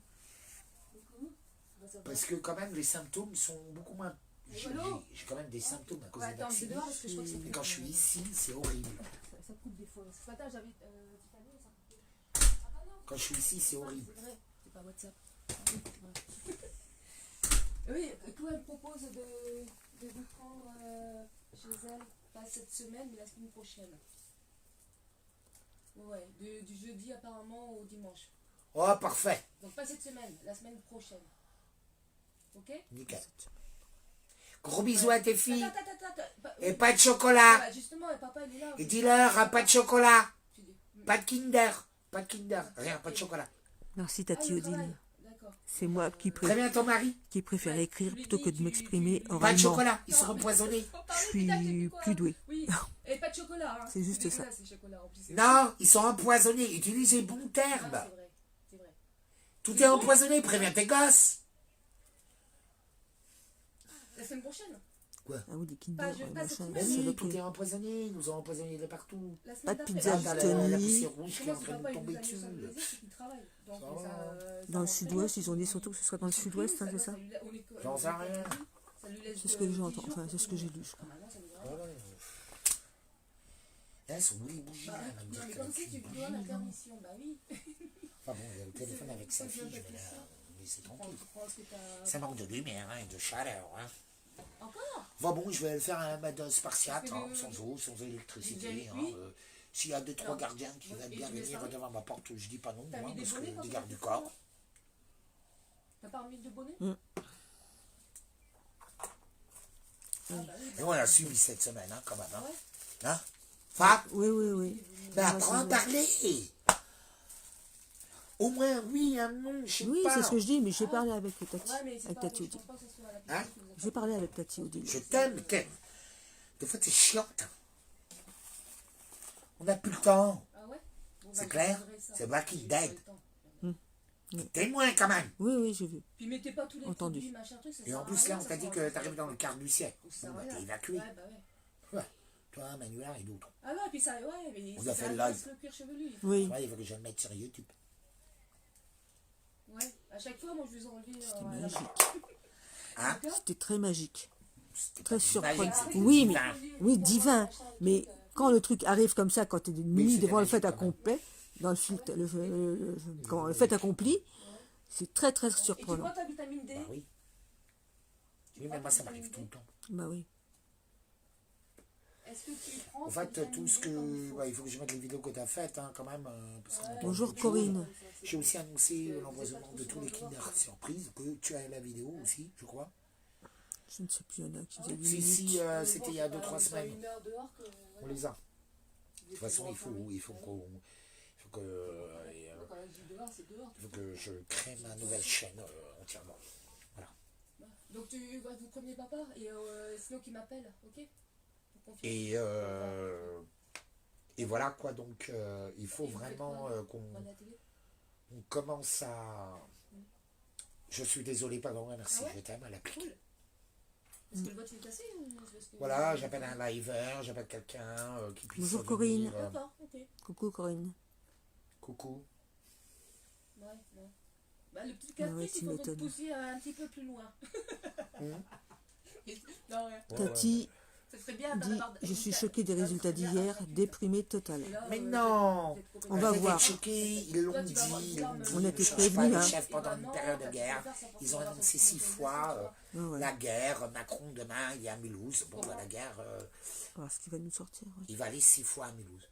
Coucou. Comment ça va? parce que quand même, les symptômes sont beaucoup moins... Allô. J'ai quand même des symptômes à cause Ouais, des attends, je vais vaccins. dehors parce que je crois que c'est Mais quand je suis ici, c'est horrible. Ça coupe des fois. Ce matin, j'avais Tiffany, ça coupait. Ah bah non. Quand je suis ici, c'est horrible. C'est vrai, c'est pas WhatsApp. Oui, toi, elle me propose de vous prendre chez elle, pas cette semaine, mais la semaine prochaine. Ouais, du jeudi apparemment au dimanche. Oh, parfait. Donc pas cette semaine, la semaine prochaine. Ok? Nickel. Gros bisous à tes filles. Attends. Et pas de chocolat. Bah, justement, papa, il est là. Et dis-leur, pas de chocolat. Tu dis. Pas de Kinder. Pas de Kinder. Rien, pas de chocolat. Merci, Ah, Tati le travail. Odile. D'accord. C'est moi Très bien, ton mari. qui préfère écrire plutôt que de m'exprimer Pas de oralement. chocolat. Ils sont empoisonnés. Je suis plus douée. Oui, et pas de chocolat. Hein. C'est juste ça. C'est chocolat en plus. Non, ils sont empoisonnés. Utilise les bons Ah, termes. c'est vrai. C'est vrai. Tout est empoisonné. Préviens tes gosses. La semaine prochaine. Quoi? Ah oui, des Kinder, Pas cette machin, semaine. Mais c'est oui, le tout prix. est empoisonné. Ils nous ont empoisonnés de partout. La Pas semaine de d'après. pizza, Regarde du la Tony. poussière rouge qui est en Comment train de papa, il tomber nous a mis dessus. sur le baiser, c'est qu'il travaille. Donc, Ça ça, va. Dans le sud-ouest, ils ont dit surtout que ce serait dans le sud-ouest, hein, c'est ça? J'en sais rien. C'est ce que j'entends, enfin, c'est ce que j'ai lu, je crois. Ouais. Elles sont où les bougies là? Elle va me Non, dire mais qu'elle a comme si tu qu'une dois la bougie. permission, bah oui. Enfin bon, il y a le téléphone avec sa fille, je vais la laisser tranquille. Prends ce que t'as. Ça manque de lumière hein, et de chaleur. Hein. Encore? Enfin bon, je vais le faire à ma dose spartiate, Parce que hein, sans eau, sans électricité. J'ai Hein, oui. S'il y a 2-3 Non. gardiens qui Ouais, veulent et bien tu mets venir ça devant ma porte, je dis pas non, T'as moi, mis des parce bonnets que quand des tu gardes as du fait corps. ça? T'as pas remis de bonnet? Ah, bah oui. Et on a suivi cette semaine, hein, quand même. Hein. Ouais. Hein? Enfin, Oui. ben, Moi, apprends à c'est- parler. Au moins, oui, un non, je sais Oui, pas. c'est ce que je dis, mais j'ai parlé avec Tati, Ouais, mais c'est avec pas. Tati Je Odile. pense pas que ce soit à la Hein? piscine que vous avez J'ai parlé avec Tati Odile. Je t'aime, des fois, t'es chiante. On n'a plus le temps. Ah ouais? Bon, bah, C'est je clair? regarderai ça. C'est Walking J'ai pas Dead. le temps. Témoin, quand même. Oui, j'ai vu. Puis mettez pas tous les Entendu. produits, machin truc. Ça Et sert en à plus, rien, là, on ça t'a dit sert à que rien. t'arrives dans le quart du siècle. Ça sert Bon, à bah, rien. t'es évacué. Ouais, bah ouais. Ouais. Toi, Manuela et d'autres. Ah ouais, puis ça, ouais, mais On a fait le ça live. reste le cuir chevelu. Oui. Ouais, il faut que je le mette sur YouTube. Ouais, à chaque fois, moi, je vous enlève la magique. Hein? C'était très magique. C'était Très pas surprenant. magique, Oui, mais divin. oui, divin. Mais quand le truc arrive comme ça, quand tu es mis c'était devant le magique, fait quand même. accompli, dans le, comment, le fait accompli, c'est très très Et tu surprenant. prends ta vitamine D? Bah oui. Oui, mais moi, ça m'arrive tout le temps. Bah oui. Est-ce que tu prends En ta fait, vitamine tout ce D comme il que... faut? Ouais, il faut que je mette les vidéos que tu as faites, hein, quand même. Parce qu'on entend Bonjour, beaucoup de Corinne. choses. J'ai aussi annoncé l'empoisonnement de tous les Kinder Surprise, que tu as la vidéo aussi, je crois. Je ne sais plus, il y en a qui faisaient Si, 8 si, minutes. c'était il y a 2-3 Pas semaines. une heure dehors que. On les a. De toute façon, il faut qu'on... Il faut que... Quand je dis dehors, c'est dehors. Il faut que je crée ma nouvelle chaîne entièrement. Voilà. Donc vous prenez papa et sinon qui m'appelle, ok? Pour confirmer. Et voilà quoi, donc il faut Et vous faites vraiment quoi qu'on Devant la télé? on commence à... Je suis désolé, pas vraiment, merci, Ah ouais? je t'aime à l'appliquer. Cool. Est-ce que le vote est cassé ou est-ce que... Voilà, j'appelle un liver, j'appelle quelqu'un qui puisse... Bonjour, venir, Corinne. D'accord, ok. Coucou Corinne. coucou. Ouais. Bah, le petit Ah ouais, caprice, tu il faut m'étonnes. pousser un petit peu plus loin. Hum. Non, ouais. Ouais, Tati, Ça serait bien Dis, je suis choquée des résultats d'hier, déprimée totale. Mais non. On va Ils étaient voir. choqués, ils l'ont dit. On était Ils changent prévenus, pas les hein. chefs pendant une période de guerre. Ils ont annoncé 6 fois Ouais. la guerre. Macron, demain, il est à Mulhouse. Bon, bah, la guerre, On va voir ce qui va nous sortir. Ouais. il va aller 6 fois à Mulhouse.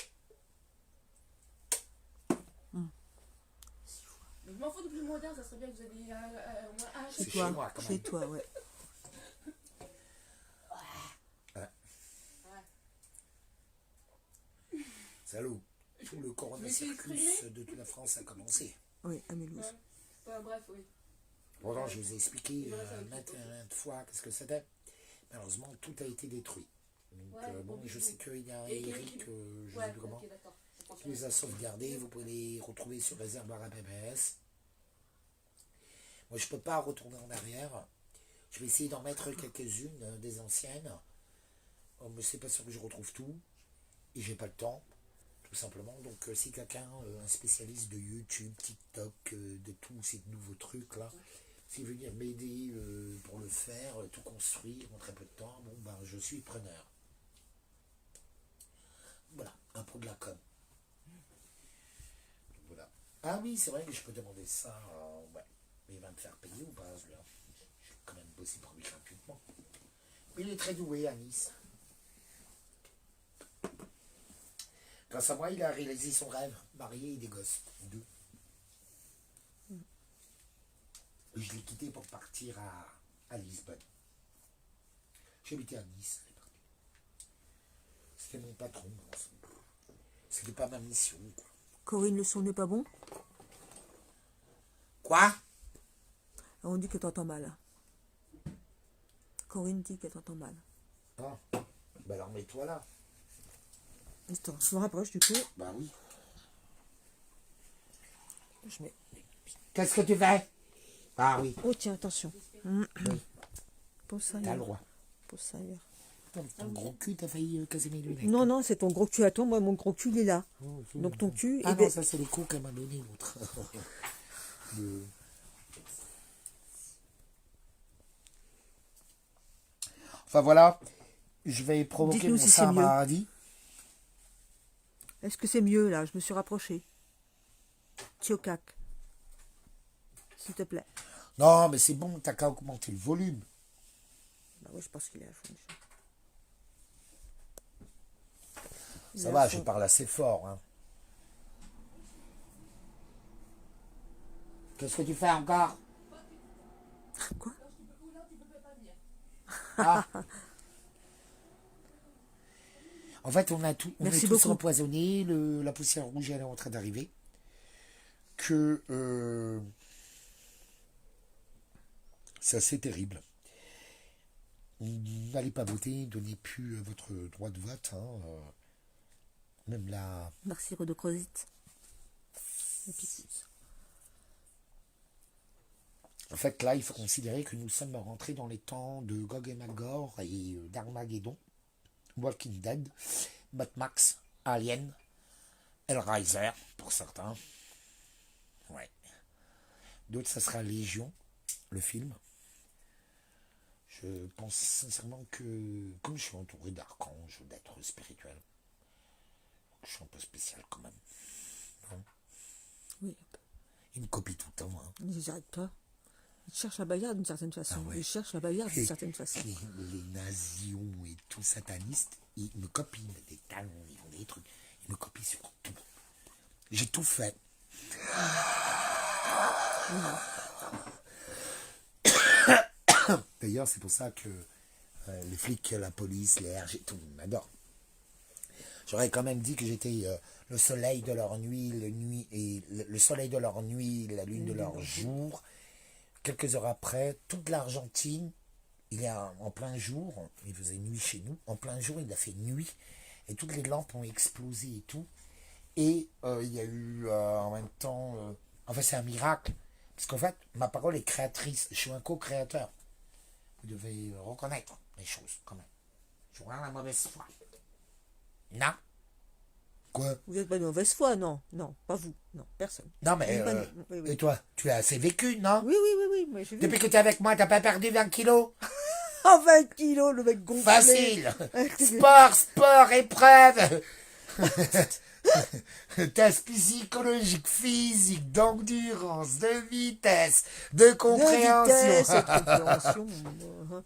Mais je m'en fous de plus moderne, ça serait bien que vous ayez au moins un Chez C'est toi, chez moi, quand chez même. toi, ouais. Salaud. Tout le Corona Mais c'est Circus exprimé. de toute la France a commencé. Oui, à Mulhouse. Bref, oui. Pourtant, je vous ai expliqué maintes fois qu'est-ce que c'était. Malheureusement, tout a été détruit. Donc, Ouais, bon, bon, je du sais coup. qu'il y a Et Eric, je Ouais, sais plus comment, ok, d'accord. Je pense qui les a sauvegardés. Vous pouvez les retrouver sur Réservoir à PPS. Moi, je ne peux pas retourner en arrière. Je vais essayer d'en mettre quelques-unes des anciennes. Mais c'est pas sûr que je retrouve tout. Et j'ai pas le temps, tout simplement. Donc, si quelqu'un, un spécialiste de YouTube, TikTok, de tous ces nouveaux trucs-là, s'il veut venir m'aider pour le faire, tout construire en très peu de temps, bon, ben, je suis preneur. Voilà, un pro de la com. Voilà. Ah oui, c'est vrai que je peux demander ça. Ouais. Mais il va me faire payer ou pas, celui-là? Je vais quand même bosser pour lui gratuitement. Mais il est très doué à Nice. Grâce à moi, il a réalisé son rêve, marié et des gosses. 2. Et je l'ai quitté pour partir à Lisbonne. J'habitais à Nice. C'était mon patron. C'était pas ma mission. Quoi. Corinne, le son n'est pas bon? Quoi? On dit que t'entends mal. Corinne dit qu'elle t'entend mal. Ah, bah alors mets-toi là. Attends, je me rapproche du coup. Bah oui. Je mets... Qu'est-ce que tu fais? Ah oui. Oh tiens, attention. Oui, Pose ça t'as le ailleurs. droit. Pose ça ailleurs. Ton gros cul, t'as failli casser mes lunettes. Non, non, c'est ton gros cul à toi. Moi, mon gros cul, il est là. Oh, Donc ton cul... Ah eh non, ben, ça c'est le coup qu'elle m'a donné l'autre. Enfin voilà, je vais provoquer Dites-nous mon si c'est mieux. Maharadi. est-ce que c'est mieux là? Je me suis rapprochée. Tiokak. S'il te plaît. Non, mais c'est bon, t'as qu'à augmenter le volume. Bah oui, je pense qu'il est à fond. Il Ça est va, à je fond. parle assez fort. Hein. Qu'est-ce que tu fais encore? Quoi? Ah. En fait, on Merci est tous beaucoup. empoisonnés. La poussière rouge, elle est en train d'arriver. C'est assez terrible. N'allez pas voter, donnez plus votre droit de vote. Hein. Même la... Merci Rodocrosite. Et puis, En fait, là, il faut considérer que nous sommes rentrés dans les temps de Gog et Magog et d'Armageddon, Walking Dead, Mad Max, Alien, Hellraiser, pour certains. Ouais. D'autres, ça sera Légion, le film. Je pense sincèrement que, comme je suis entouré d'archanges, d'êtres spirituels, je suis un peu spécial quand même. Hein. oui, Ils me copient tout le temps. Hein. ils n'arrêtent pas. Ils cherchent la bagarre d'une certaine façon. Ah ouais. Ils cherchent la bagarre d'une certaine façon. Les nazions et tout satanistes, ils me copient des talons, ils font des trucs. Ils me copient sur tout. J'ai tout fait. D'ailleurs, c'est pour ça que les flics, la police, les RG, tout le monde m'adore. J'aurais quand même dit que j'étais le soleil de leur nuit, le soleil de leur nuit, la lune de leur jour. Quelques heures après, toute l'Argentine, il est en plein jour, il faisait nuit chez nous, en plein jour il a fait nuit, et toutes les lampes ont explosé et tout. Et il y a eu en même temps, en fait c'est un miracle, parce qu'en fait ma parole est créatrice, je suis un co-créateur. Vous devez reconnaître les choses quand même. Je vois la mauvaise foi. Non. Quoi? Vous n'êtes pas de mauvaise foi, non. Non, pas vous. Non, personne. Non mais, Oui, oui. et toi, tu as assez vécu, non? Oui, oui, oui, oui. Mais j'ai vu. Depuis que tu es avec moi, t'as pas perdu 20 kilos? Ah, 20 kilos, le mec gonflé. Facile. Sport, épreuve. Test psychologique, physique, d'endurance, de vitesse, de compréhension. De vitesse et de compréhension.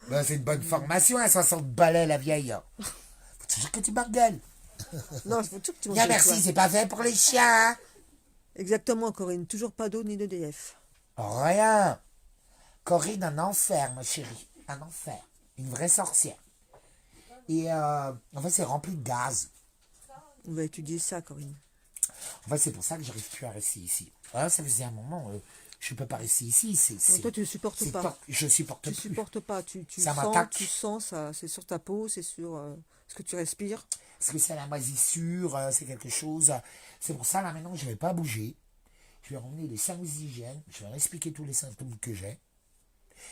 Ben, c'est une bonne formation à 60 balais, la vieille. Faut toujours que tu bargueules. Non, il faut tout que tu manges Bien de merci, toi. c'est pas fait pour les chiens. Hein. Exactement, Corinne. Toujours pas d'eau ni d'EDF. Rien. Corinne, un enfer, ma chérie. Un enfer. Une vraie sorcière. Et en fait, c'est rempli de gaz. On va étudier ça, Corinne. En fait, c'est pour ça que j'arrive plus à rester ici. Ah, ça faisait un moment, je peux pas rester ici. Non, toi, tu ne supportes pas. Je supporte Tu plus. supportes pas. Tu Ça sens, m'attaque. tu sens ça. C'est sur ta peau, c'est sur ce que tu respires. Parce que c'est la moisissure, c'est quelque chose. C'est pour ça, là, maintenant, je vais pas bouger. Je vais ramener les services d'hygiène. Je vais leur expliquer tous les symptômes que j'ai.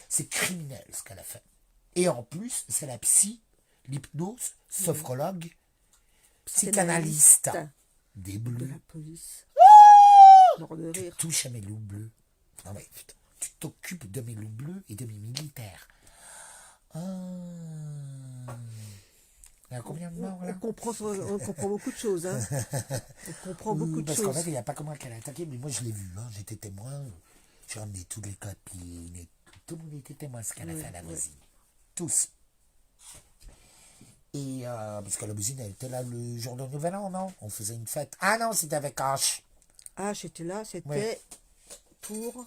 C'est criminel, ce qu'elle a fait. Et en plus, c'est la psy, l'hypnose, sophrologue, psychanalyste des De bleus. la police. Mort de rire. Touche à mes loups bleus. Non mais putain, tu t'occupes de mes loups bleus et de mes militaires. Ah. Il y a combien de morts là? On comprend beaucoup de choses. Hein. On comprend beaucoup de Parce qu'en fait, choses. il n'y a pas comment qu'elle a attaqué, mais moi je l'ai vu. Hein. J'étais témoin. J'ai ramené toutes les copines et tout le monde était témoin de ce qu'elle a fait à la voisine. Tous. Et parce que la voisine, elle était là le jour de Nouvel An, non? On faisait une fête. Ah non, c'était avec H. Ah, j'étais là, c'était Ouais. pour...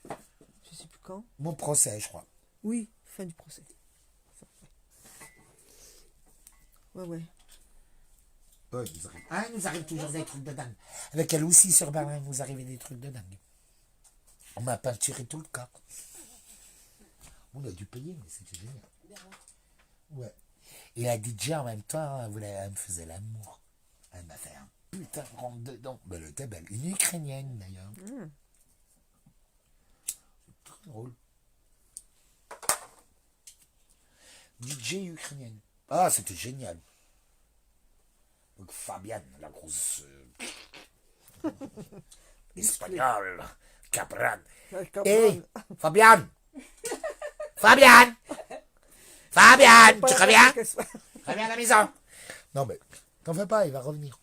Je sais plus quand. Mon procès, je crois. Oui, fin du procès. Ouais. Ouais, il nous arrive toujours des trucs de dingue. Avec elle aussi sur Berlin, il nous arrivait des trucs de dingue. On m'a peinturé tout le corps. On a dû payer, mais c'était génial. Ouais. Et la DJ en même temps, elle me faisait l'amour. Elle m'a fait un putain de rentre dedans. Ben, elle était belle. Une Ukrainienne d'ailleurs. C'est très drôle. DJ ukrainienne. Ah, c'était génial. Donc Fabienne, la grosse espagnole, Capran. Hé, Fabienne Fabienne Fabienne, tu reviens? Reviens à la maison. Non mais, t'en veux pas, il va revenir.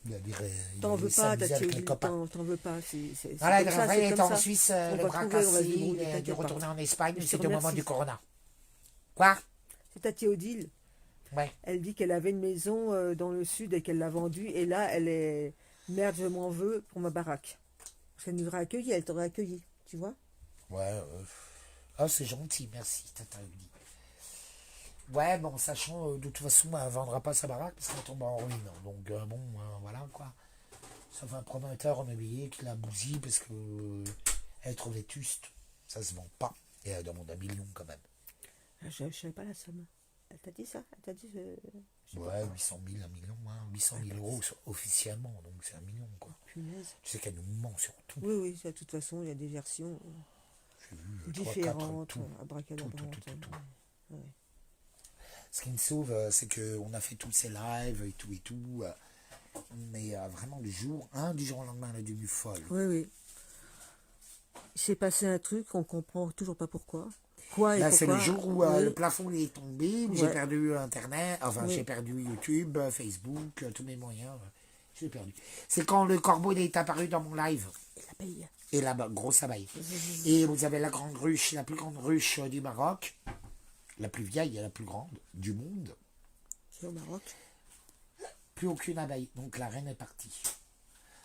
Il va dire, T'en il veux pas, s'amusait Tati, avec les copains. t'en veux pas. C'est Voilà, comme il ça, c'est est comme en ça. Suisse, On le va bras trouver, on va se cassé, débrouiller, il a dû t'inquiète pas. retourner en Espagne, Je te c'était au moment remercie. du corona. Quoi? C'est Tati Odile. Ouais. Elle dit qu'elle avait une maison dans le sud et qu'elle l'a vendue. Et là, elle est... Merde, je m'en veux pour ma baraque. Parce qu'elle nous aurait accueillis, elle t'aurait accueilli. Tu vois? Ouais, ah, c'est gentil, merci, Tata Uli. Ouais, bon, sachant, de toute façon, elle ne vendra pas sa baraque parce qu'elle tombe en ruine. Donc, voilà, quoi. Sauf un promoteur en immobilier qui la bousille parce que elle est trop vétuste. Ça se vend pas. Et elle demande 1 million quand même. Je ne savais pas la somme. Elle t'a dit ça? Elle t'a dit... Ouais, 800 000, 1 million, hein. 800 000 euros officiellement, donc c'est 1 million, quoi. Punaise. Tu sais qu'elle nous ment sur tout. Oui, de toute façon, il y a des versions J'ai vu 3, 4, différentes, tout. abracadabrantes. Tout. Ouais. Ce qui me sauve, c'est qu'on a fait tous ces lives et tout. Mais vraiment, du jour au lendemain, elle est devenue folle. Oui. Il s'est passé un truc, on comprend toujours pas pourquoi. Quoi et Là, pourquoi. c'est le jour où Oui. le plafond il est tombé, où j'ai Ouais. perdu Internet, enfin Oui. j'ai perdu YouTube, Facebook, tous mes moyens. J'ai perdu. C'est quand le corbeau il est apparu dans mon live. Et la paye. Et la grosse abeille. Et vous avez la grande ruche, la plus grande ruche du Maroc, la plus vieille et la plus grande du monde. C'est au Maroc. Plus aucune abeille. Donc la reine est partie.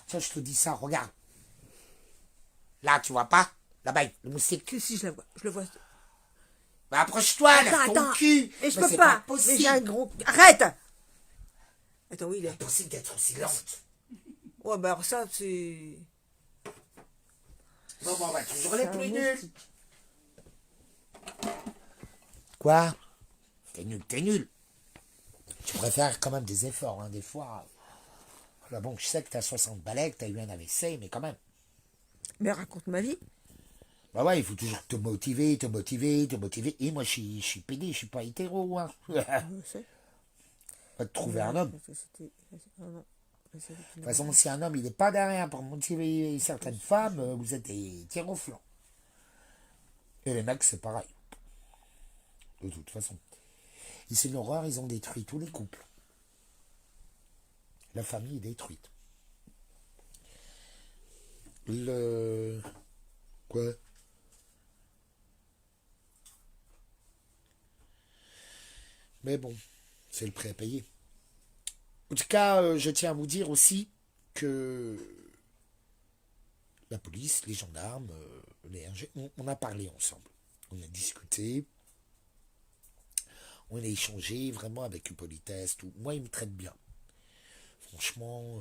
Tiens, je te dis ça, regarde. Là, tu vois pas l'abeille, le moustique. Que si je la vois. Je le vois. Bah, approche-toi, lève ton Attends. cul. Mais je Mais peux c'est pas. possible. Mais j'ai un gros... Arrête. Attends, oui, il est... Impossible d'être aussi lente. Ouais, bah alors ça, c'est... Non, bon, on va toujours les C'est un plus moustique. nuls. Quoi? T'es nul. Tu préfères quand même des efforts, hein, des fois. Là, bon, je sais que t'as 60 balais, que t'as eu un AVC, mais quand même. Mais raconte ma vie. Bah ouais, il faut toujours te motiver. Et moi, je suis pédé, je suis pas hétéro, hein. Je sais. Va te trouver un homme. Parce que c'était... Ah non. De toute façon, si un homme, il n'est pas derrière pour motiver certaines femmes, vous êtes des tirs au flanc. Et les mecs, c'est pareil. de toute façon. Et c'est une horreur, ils ont détruit tous les couples. La famille est détruite. Quoi? Mais bon, c'est le prix à payer. En tout cas, je tiens à vous dire aussi que la police, les gendarmes, les RG, on a parlé ensemble. On a discuté. On a échangé vraiment avec une politesse. Tout. Moi, ils me traitent bien. Franchement,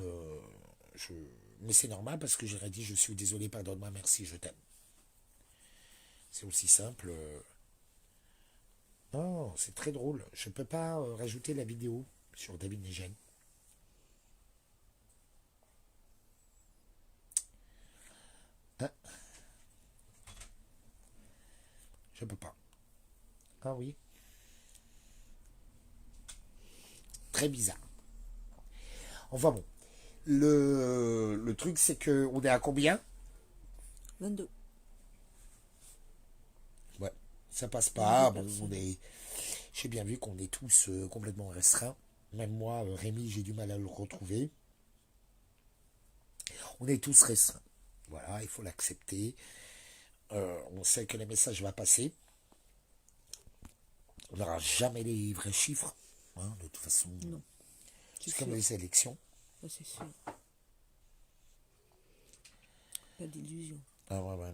mais c'est normal parce que j'aurais dit je suis désolé, pardonne-moi, merci, je t'aime. C'est aussi simple. Non, c'est très drôle. Je ne peux pas rajouter la vidéo sur David Negen. Hein? Je peux pas. Ah oui. Très bizarre. Enfin bon. Le truc, c'est que on est à combien? 22. Ouais, ça passe pas. 22 Bon, personnes. j'ai bien vu qu'on est tous complètement restreints. Même moi, Rémi, j'ai du mal à le retrouver. On est tous restreints. Voilà, il faut l'accepter. On sait que le message va passer. On n'aura jamais les vrais chiffres. Hein, de toute façon, Non, c'est comme les élections. ça c'est sûr. Pas d'illusion. Ah ouais, ouais.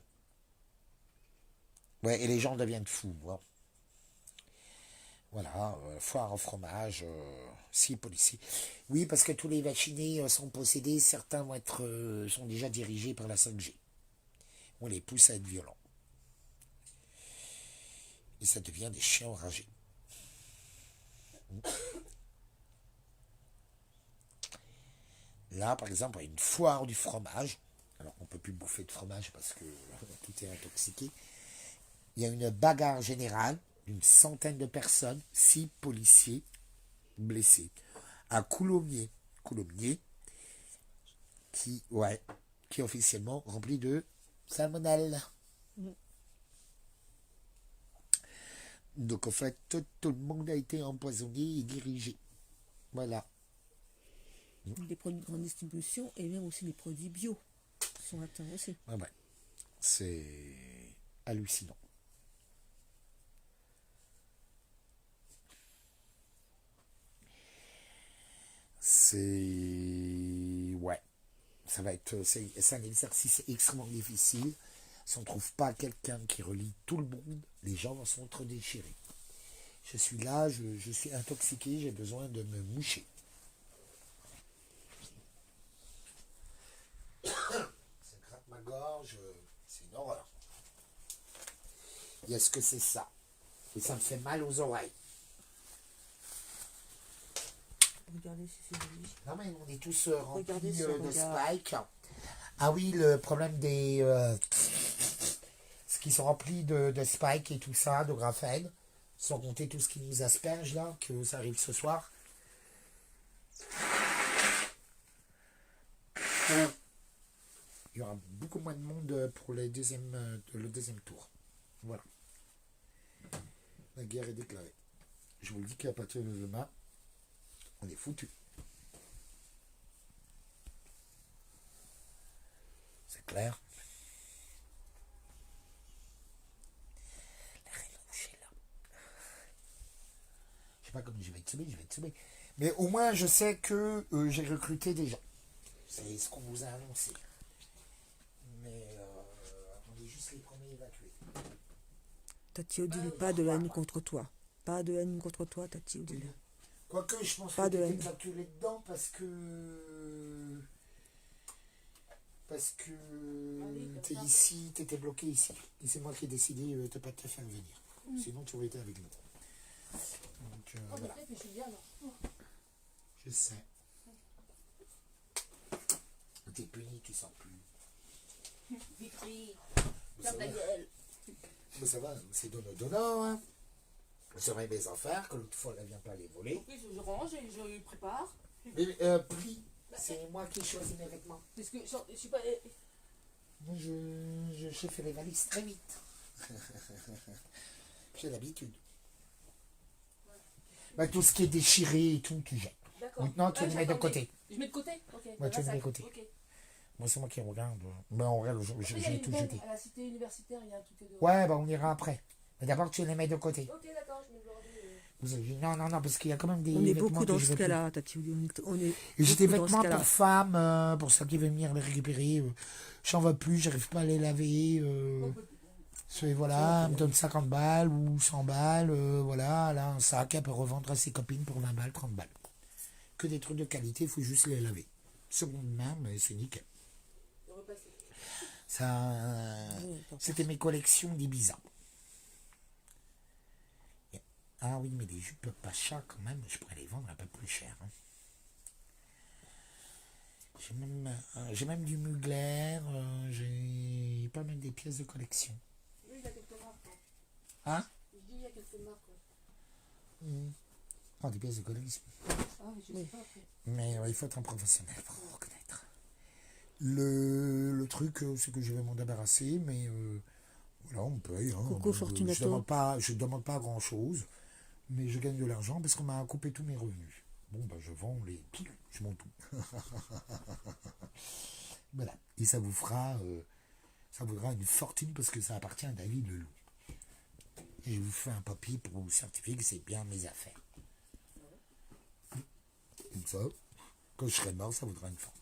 Ouais, et les gens deviennent fous. Hein. Voilà, foire au fromage, si policiers. Oui, parce que tous les vaccinés sont possédés, certains vont être, sont déjà dirigés par la 5G. On les pousse à être violents. Et ça devient des chiens enragés. Là, par exemple, il y a une foire du fromage. Alors on ne peut plus bouffer de fromage parce que tout est intoxiqué. Il y a une bagarre générale d'une centaine de personnes, 6 policiers blessés. À Coulommiers. Coulommiers, qui est officiellement rempli de salmonelle. Donc en fait, tout le monde a été empoisonné et dirigé. Voilà. Les produits de grande distribution et même aussi les produits bio sont atteints aussi. Ouais. C'est hallucinant. Ouais. Ça va être. C'est un exercice extrêmement difficile. Si on ne trouve pas quelqu'un qui relie tout le monde, les gens vont se déchirés. Je suis là, je suis intoxiqué, j'ai besoin de me moucher. Ça gratte ma gorge, c'est une horreur. Et est-ce que c'est ça? Et ça me fait mal aux oreilles. Regardez si c'est lui. Non mais on est tous remplis Regardez son de regard. spike. Ah oui, le problème des... ce qui sont remplis de spike et tout ça, de graphène, sans compter tout ce qui nous asperge là, que ça arrive ce soir. Il y aura beaucoup moins de monde pour le deuxième tour. Voilà. La guerre est déclarée. Je vous le dis qu'à partir de demain, on est foutu. C'est clair. La reine rouge est là. Je sais pas comment je vais être semé. Mais au moins, je sais que j'ai recruté des gens. C'est ce qu'on vous a annoncé. Mais on est juste les premiers évacués. Tati Odile, pas de haine contre toi. Pas de haine contre toi, Tati Odile. Quoique, je pense Pas que de tu haine. étais calculé dedans parce que t'es ici, t'étais bloqué ici. Et c'est moi qui ai décidé de pas te faire venir. Sinon, tu aurais été avec nous. Donc, voilà. Je suis bien là. Je sais. T'es puni, tu sors plus. Vitry, Mais ça ferme la va. gueule. Mais ça va, c'est donnant, hein. C'est vrai mes affaires, que l'autre fois, elle vient pas les voler. Oui, je range et je prépare. Mais pris, c'est moi qui choisis mes vêtements. Parce que je suis pas. Moi, je fais les valises très vite. J'ai l'habitude. Bah, tout ce qui est déchiré et tout, tu jettes. D'accord. Maintenant, tu les mets de j'attendais. côté. Je mets de côté. Ok. Ouais, tu Là, les ça- mets de côté. Ok. Moi, c'est moi qui regarde. Mais en vrai, Après, il y a j'ai une tout benne jeté. à la cité universitaire, il y a un truc de. Ouais, bah, on ira après. Mais d'abord, tu les mets de côté. Ok, d'accord, je mets le bordel. Non, non, non, parce qu'il y a quand même des On est vêtements beaucoup que dans je ce vais plus. cas-là, Tati. On est Et j'ai des beaucoup dans ce vêtements cas-là. pour femmes, pour ceux qui veulent venir les récupérer. J'en veux plus, j'arrive pas à les laver. Voilà, elle me donne 50 balles ou 100 balles. Voilà, là, un sac, elle peut revendre à ses copines pour 20 balles, 30 balles. Que des trucs de qualité, il faut juste les laver. Seconde main, mais c'est nickel. Ça, c'était mes collections d'Ibiza. Ah oui, mais les jupes Pacha, quand même, je pourrais les vendre un peu plus cher. Hein. J'ai même du Mugler, j'ai pas mal des pièces de collection. Oui, il y a quelques marques. Hein? Je dis, il y a quelques marques. Oh, des pièces de collection. Ah, mais je sais pas après. Mais il faut être un professionnel pour reconnaître. Le truc, c'est que je vais m'en débarrasser, mais voilà, on paye. Hein. Coco Fortunato. Je demande pas grand-chose, mais je gagne de l'argent parce qu'on m'a coupé tous mes revenus. Bon, ben, je vends je monte tout. Voilà. Et ça vaudra une fortune parce que ça appartient à David Leloup. Et je vous fais un papier pour vous certifier que c'est bien mes affaires. Comme ça, quand je serai mort, ça vaudra une fortune.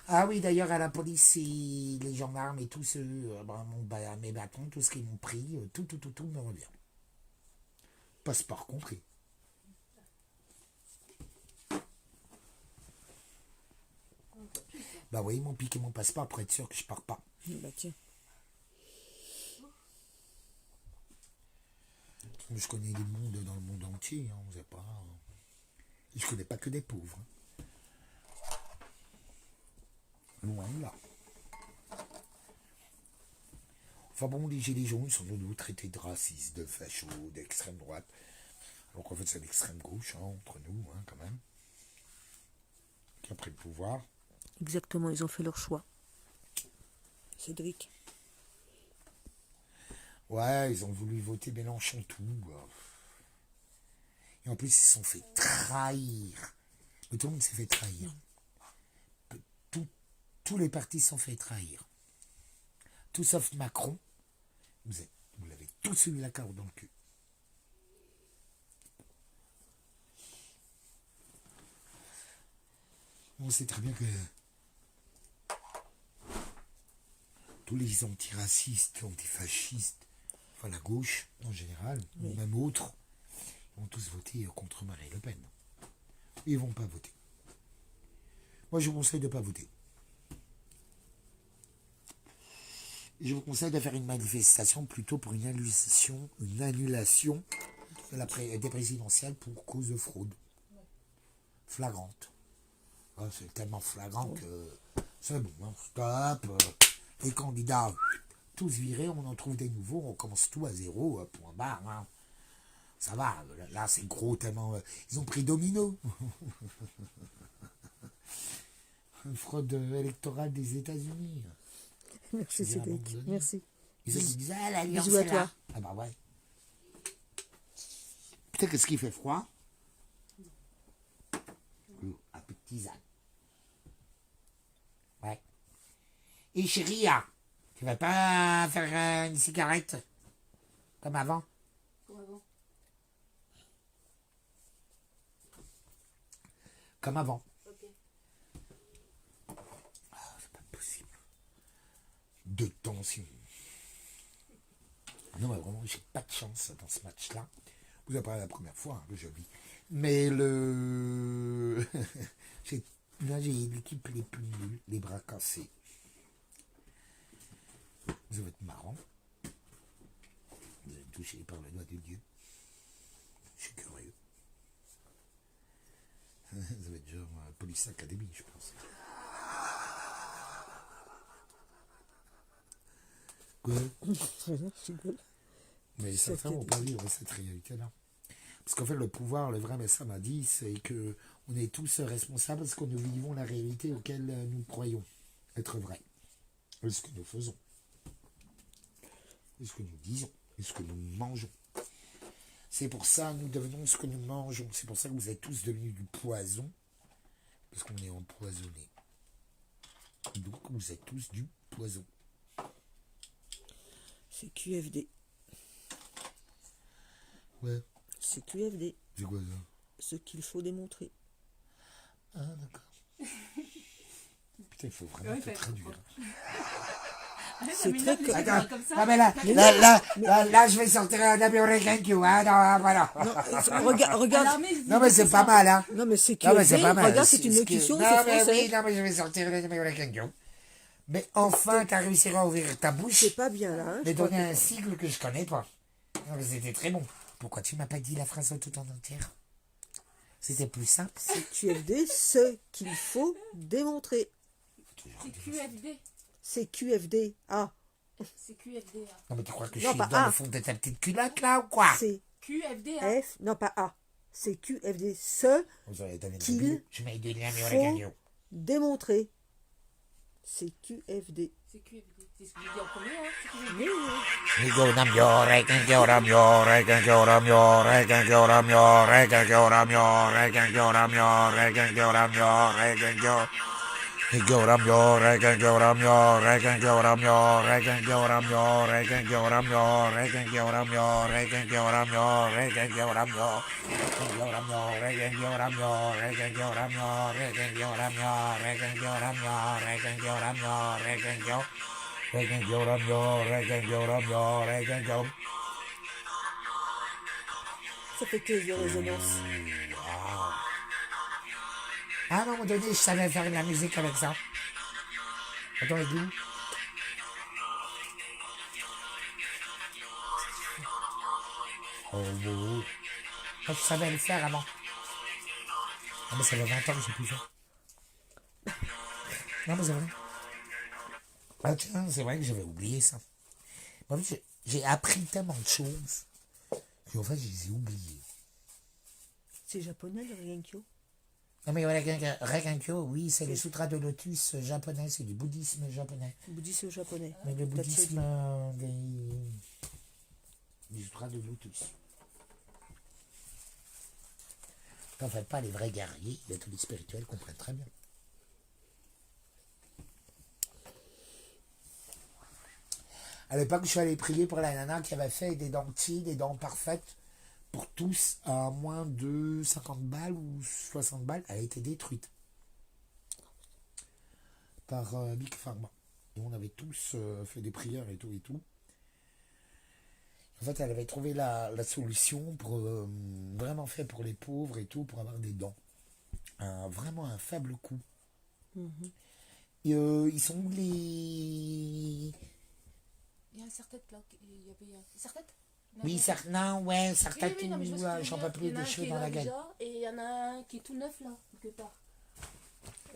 Ah oui, d'ailleurs, à la police et les gendarmes et tous ceux, mes bâtons, tout ce qu'ils m'ont pris, tout me revient. Passeport compris. Bah oui, ils m'ont piqué mon passeport pour être sûr que je pars pas. Bah tiens. Je connais des mondes dans le monde entier, hein, vous savez pas. Je connais pas que des pauvres. Loin de là. Enfin bon, les gilets jaunes sont de nous traités de racistes, de fachos, d'extrême droite. Alors qu'en fait c'est l'extrême gauche, hein, entre nous, hein, quand même. Qui a pris le pouvoir. Exactement, ils ont fait leur choix. Cédric. Ouais, ils ont voulu voter Mélenchon tout. Et en plus, ils se sont fait trahir. Mais tout le monde s'est fait trahir. Tous les partis se sont fait trahir. Tout sauf Macron. Vous l'avez tous eu la carte dans le cul. On sait très bien que tous les antiracistes, antifascistes, enfin la gauche en général, ou même autres, vont tous voter contre Marine Le Pen. Ils vont pas voter. Moi, je vous conseille de ne pas voter. Je vous conseille de faire une manifestation plutôt pour une annulation de des présidentielles pour cause de fraude. Flagrante. Oh, c'est tellement flagrant que c'est bon, hein, stop. Les candidats, tous virés, on en trouve des nouveaux, on commence tout à zéro, point barre. Hein. Ça va, là c'est gros tellement... ils ont pris domino. Une fraude électorale des États-Unis. Merci Cédric, merci. Ils se disaient, ah, l'alliance Bisous à est toi. là. Ah bah ouais. Putain, qu'est-ce qu'il fait froid? Un peu de tisane. Ouais. Et chérie, tu vas pas faire une cigarette comme avant? Comme avant. Comme avant. Ok. C'est pas possible. De tension. Non, mais vraiment, j'ai pas de chance dans ce match-là. Vous avez pas la première fois que je vis. Mais là, j'ai l'équipe les plus nuls, les bras cassés. Vous allez être marrant. Vous allez me toucher par le doigt de Dieu. Je suis curieux. Ça va être genre Police Academy, je pense. Quoi? Je rigole. Mais certains vont pas vivre cette réalité-là. Parce qu'en fait, le pouvoir, le vrai message m'a dit, c'est que on est tous responsables parce que nous vivons la réalité auquel nous croyons être vraie. Et ce que nous faisons. Et ce que nous disons. Et ce que nous mangeons. C'est pour ça, nous devenons ce que nous mangeons. C'est pour ça que vous êtes tous devenus du poison. Parce qu'on est empoisonnés. Donc, vous êtes tous du poison. C'est QFD. Ouais, C'est QFD. c'est quoi ça? Ce qu'il faut démontrer. Ah, d'accord. Putain, il faut vraiment te traduire. C'est très co- Attends, comme ça. ah, mais là, je vais sortir un American Q, hein, non, voilà. Regarde. Non, mais c'est pas mal, hein. Non, mais c'est Non, mais QFD. c'est pas mal. Regarde, c'est une locution, Non, c'est mais français. oui, non, mais je vais sortir un American Q. Mais enfin, tu as réussi à ouvrir ta bouche. C'est pas bien là. Hein, Mais je crois donner que- un sigle que je connais pas. Non, mais c'était très bon. Pourquoi tu m'as pas dit la phrase tout en entière? C'était plus simple. C'est QFD, ce qu'il faut démontrer. C'est QFD. C'est QFD. Ah, C'est QFD. Non, mais tu crois que je Non, suis pas dans A. le fond de ta petite culotte, là, ou quoi? c'est QFD. F. Non, pas A. C'est QFD, ce Vous avez donné le Qu'il mobile. Je m'ai dit la faut- American Q. démontrer. C'est QFD. C'est QFD. C'est ce que j'ai dit en premier. Hein. C'est QFD. Oui, oui. Ça fait caisse de résonance. À un moment donné, je savais faire de la musique avec ça. Attends, il est où? Oh, oh. Moi, je savais le faire avant. Ah, mais ça fait 20 ans que j'ai plus fait. Non, mais c'est vrai. Ah, tiens, c'est vrai que j'avais oublié ça. En fait, j'ai appris tellement de choses. Et en fait, je les ai oubliées. C'est japonais le Ryenkyo. Non, mais Regankyo, oui, c'est les sutras de lotus japonais, c'est du bouddhisme japonais. Bouddhisme japonais. Mais le T'as bouddhisme dit. des sutras de lotus. En fait, pas les vrais guerriers, les tous les spirituels comprennent très bien. À l'époque, je suis allé prier pour la nana qui avait fait des dentiers, des dents parfaites pour tous à moins de 50 balles ou 60 balles. Elle a été détruite par Big Pharma. Et on avait tous fait des prières et tout et tout. En fait, elle avait trouvé la solution pour vraiment fait pour les pauvres et tout, pour avoir des dents. Vraiment un faible coût. Et, ils sont où les... Il y a un serre-tête là. Il y avait un serre-tête. Oui, certains, ouais, certains, Oui, non, mais je vois ce que tu j'en veux peux dire. plus Il y en a des un cheveux qui est dans là la gueule. déjà, et il y en a un qui est tout neuf là, quelque part.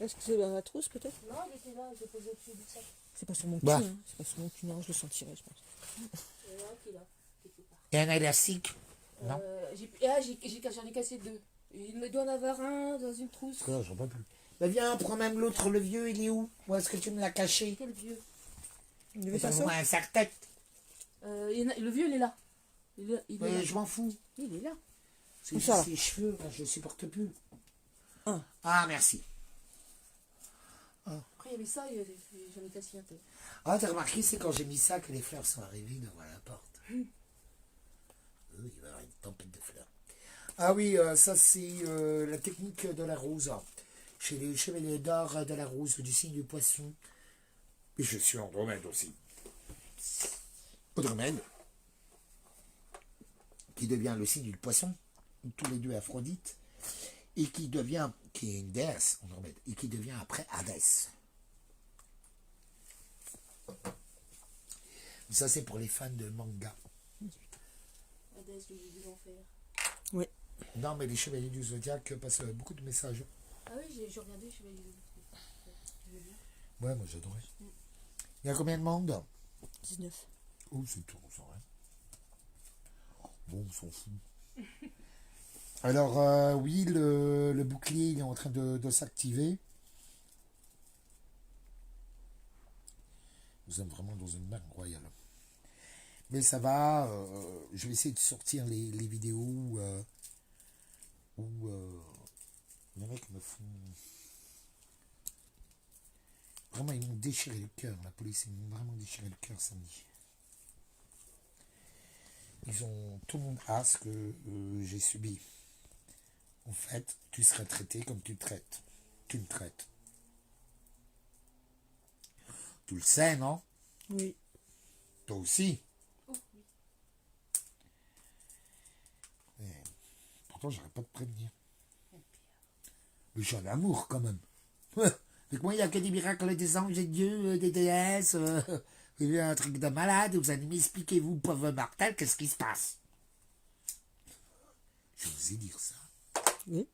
Est-ce que c'est dans la trousse peut-être? Non, il était là, je l'ai posé au-dessus du sac. C'est pas sur mon cul. Bah. Hein. C'est pas sur mon cul, non, je le sentirai, je pense. Il y en a un qui est là, quelque part. Et un élastique. Non. J'en ai cassé deux. Il me doit en avoir un dans une trousse. Quoi, j'en peux plus. Bah viens, prends même l'autre, le vieux, il est où? Où est-ce que tu me l'as caché? Quel vieux? Il avait C'est pas ça? un serre-tête. Le vieux, il est là. Il est là. Je m'en fous. Il est là. C'est Où juste ça? ses cheveux, là, je supporte plus. Ah. Ah, merci. Après, il y avait ça, j'en ai cassé un peu. Ah, t'as remarqué, c'est quand j'ai mis ça que les fleurs sont arrivées devant la porte. Il va y avoir une tempête de fleurs. Ah oui, ça c'est la technique de la rose. Chez les chevaliers d'or de la rose, du signe du poisson. Et je suis Andromède aussi. Andromède, qui devient le signe du poisson, tous les deux Aphrodite, et qui est une déesse, Andromède, et qui devient après Hadès. Ça c'est pour les fans de manga. Hadès, le dieu de l'enfer. Oui. Non, mais les chevaliers du Zodiaque passent beaucoup de messages. Ah oui, j'ai regardé, je vais aller. Ouais, moi j'adorais. Il y a combien de monde? 19. Oh, c'est tout, on s'en rien. Bon, on s'en fout. Alors, oui, le bouclier il est en train de s'activer. Nous sommes vraiment dans une merde royale. Mais ça va, je vais essayer de sortir les vidéos où les mecs me font... Vraiment, ils m'ont déchiré le cœur, la police, ils m'ont vraiment déchiré le cœur samedi. Tout le monde a ce que j'ai subi. En fait, tu serais traité comme tu traites. Tu me traites. Tu le sais, non? Oui. Toi aussi. Oh, oui. Mais pourtant, j'arrête pas de prévenir. Le jeu d'amour, quand même. Avec moi, il n'y a que des miracles des anges et de Dieu, des déesses. Vous avez un truc de malade. Vous allez m'expliquer, vous, pauvre mortel, qu'est-ce qui se passe? Je vous ai dire ça. Oui.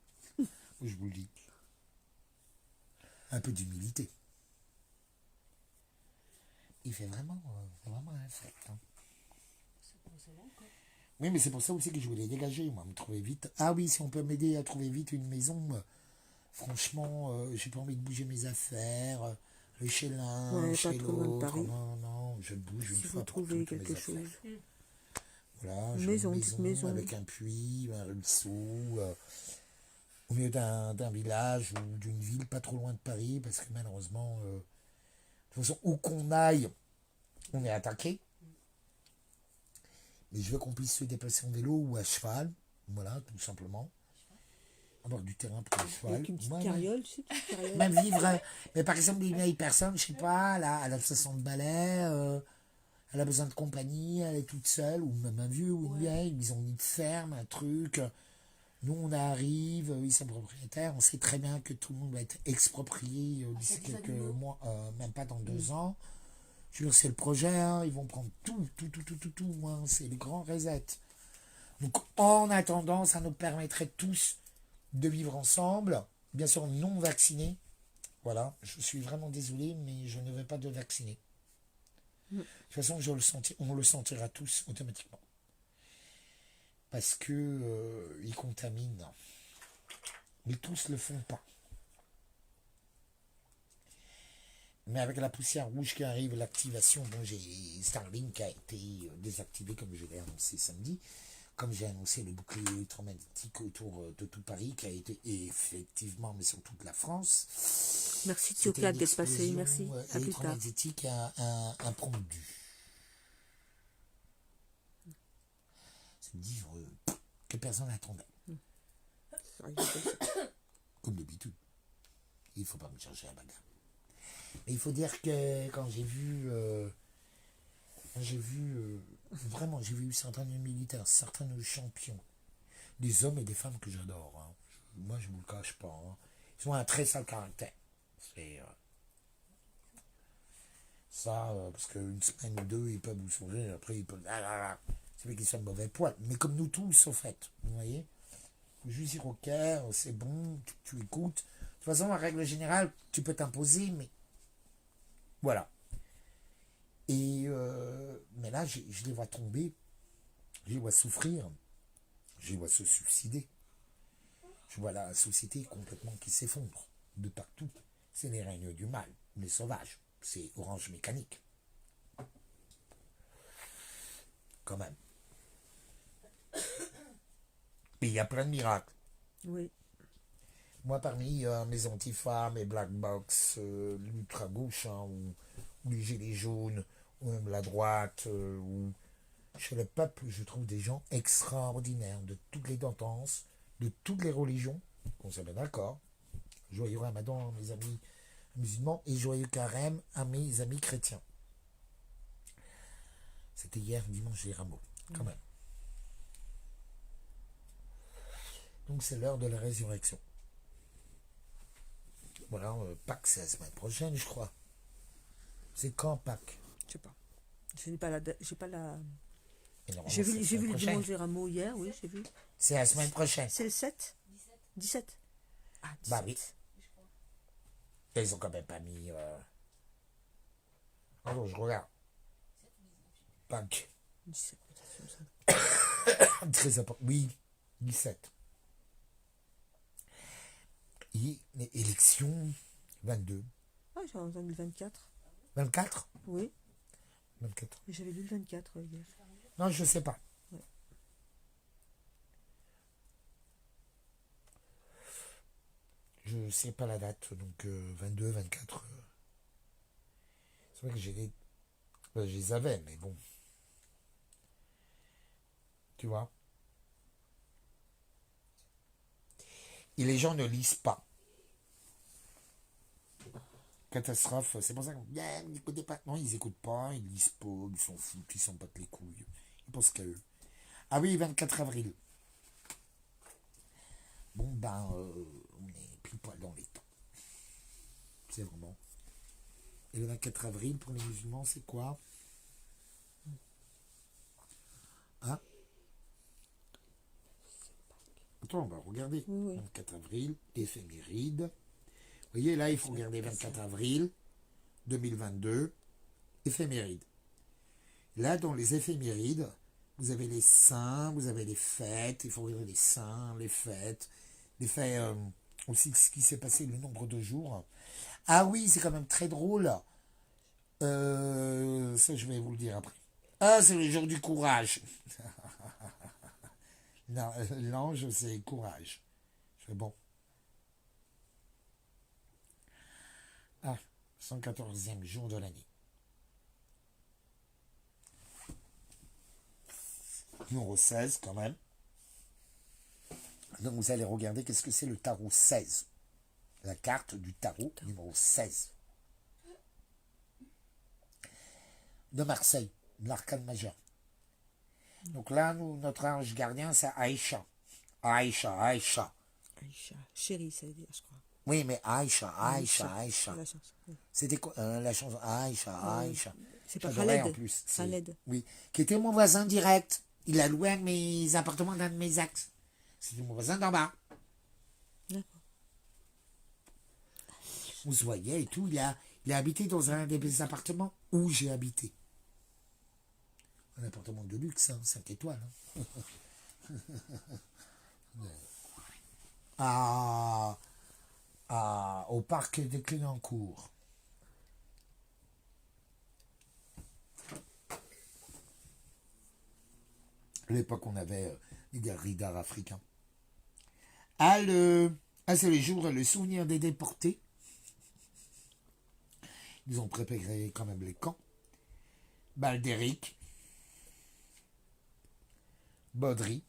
Je vous le dis. Un peu d'humilité. Il fait vraiment insecte. Hein. Oui, mais c'est pour ça aussi que je voulais dégager, moi, me trouver vite. Ah oui, si on peut m'aider à trouver vite une maison, franchement, j'ai pas envie de bouger mes affaires, chez l'un, Ouais, chez pas trop loin de l'autre. Paris. Non, je bouge une Si vous fois pour trouvez toutes mes quelque affaires. chose. Voilà, Une j'ai maison, une petite maison. avec un puits, un ruisseau, au milieu d'un village ou d'une ville pas trop loin de Paris, parce que malheureusement, de toute façon, où qu'on aille, on est attaqué. Mais je veux qu'on puisse se déplacer en vélo ou à cheval, voilà, tout simplement. Avoir du terrain pour le cheval. Avec une petite Ouais, carriole, tu sais, petite carriole. même vivre, mais par exemple, une vieille personne, je sais pas, elle a 60 balais, elle a besoin de compagnie, elle est toute seule, ou même un vieux ou une vieille, ils ont une ferme, un truc. Nous, on arrive, ils sont propriétaires, on sait très bien que tout le monde va être exproprié d'ici quelques mois, même pas dans 2 ans. Je veux dire, c'est le projet, hein, ils vont prendre tout, hein, c'est le grand reset. Donc, en attendant, ça nous permettrait tous de vivre ensemble, bien sûr non vaccinés. Voilà, je suis vraiment désolé, mais je ne veux pas de vacciner. De toute façon, on le sentira tous automatiquement. Parce que ils contaminent. Mais tous le font pas. Mais avec la poussière rouge qui arrive, l'activation, bon, j'ai Starlink a été désactivé comme je l'ai annoncé samedi. Comme j'ai annoncé le bouclier électromagnétique autour de tout Paris, qui a été effectivement, mais sur toute la France. Merci Tiocat d'être passé, merci. À plus tard. Électromagnétique impromptue. C'est-à-dire que personne n'attendait. Comme d'habitude. Il ne faut pas me chercher à bagarre. Mais il faut dire que quand j'ai vu vraiment, j'ai vu certains militaires, certains champions, des hommes et des femmes que j'adore. Hein. Moi, je ne vous le cache pas. Hein. Ils ont un très sale caractère. C'est ça, parce qu'une semaine ou deux, ils peuvent vous sourire, après ils peuvent... C'est vrai qu'ils sont de mauvais poil. Mais comme nous tous, au fait, vous voyez, il faut juste dire ok, c'est bon, tu écoutes. De toute façon, en règle générale, tu peux t'imposer, mais voilà. Et mais là, je les vois tomber, je les vois souffrir, je les vois se suicider. Je vois la société complètement qui s'effondre de partout. C'est les règnes du mal, les sauvages. C'est Orange Mécanique. Quand même. Et il y a plein de miracles. Oui. Moi, parmi mes antifas, mes black box, l'ultra-gauche, hein, ou les gilets jaunes, ou même la droite, ou chez le peuple, je trouve des gens extraordinaires, de toutes les tendances, de toutes les religions, qu'on soit bien d'accord. Joyeux Ramadan à mes amis musulmans et joyeux carême à mes amis chrétiens. C'était hier, dimanche, les rameaux, quand même. Donc c'est l'heure de la résurrection. Voilà, Pâques, c'est la semaine prochaine, je crois. C'est quand Pâques? Je sais pas. Je n'ai pas la... J'ai pas la... Et normalement, J'ai c'est la vu semaine le prochaine. dimanche des rameaux hier, oui, j'ai vu. C'est la semaine prochaine. C'est le 7 17. Ah, 17. Bah oui. Ils ont quand même pas mis... Alors, je regarde. Pâques. 17, peut-être. Très important. Oui, 17. Et élection 22. Ah, j'ai entendu le 24. 24 Oui, 24. mais j'avais lu le 24 hier. Non, je sais pas. Ouais. Je sais pas la date, donc 22, 24. C'est vrai que je les avais, mais bon, tu vois. Et les gens ne lisent pas. Catastrophe, c'est pour ça qu'on dit, ah, vous n'écoutez pas. Non, ils n'écoutent pas, ils lisent pas, ils s'en foutent, ils s'en battent les couilles. Ils pensent qu'à eux. Ah oui, 24 avril. Bon, ben, on est pile poil dans les temps. C'est vraiment. Et le 24 avril, pour les musulmans, c'est quoi? Hein? Attends, on va regarder. Oui, oui. 24 avril, éphéméride. Vous voyez, là, il faut regarder 24 avril 2022, éphéméride. Là, dans les éphémérides, vous avez les saints, vous avez les fêtes. Il faut regarder les saints, les fêtes aussi ce qui s'est passé, le nombre de jours. Ah oui, c'est quand même très drôle. Ça, je vais vous le dire après. Ah, c'est le jour du courage. Non, l'ange, c'est courage. Je fais bon. Ah, 114e jour de l'année. Numéro 16 quand même. Donc vous allez regarder qu'est-ce que c'est le tarot 16. La carte du tarot numéro 16. De Marseille, l'arcane majeur. Donc là, nous, notre ange gardien, c'est Aïcha. Aïcha. Aïcha. Chérie, ça veut dire, je crois. Oui, mais Aïcha. C'est la chanson. Oui. C'était quoi la chanson Aïcha. C'est pas J'adorais Khaled. en plus. Khaled. Oui, qui était mon voisin direct. Il a loué un de mes appartements d'un de mes ex. C'était mon voisin d'en bas. D'accord. On se voyait et tout. Il a habité dans un des appartements où j'ai habité. Un appartement de luxe, 5 étoiles. Au parc des Clignancourt. À l'époque, on avait des galeries d'art africain. C'est le jour, le souvenir des déportés. Ils ont préparé quand même les camps. Baldéric, Baudry,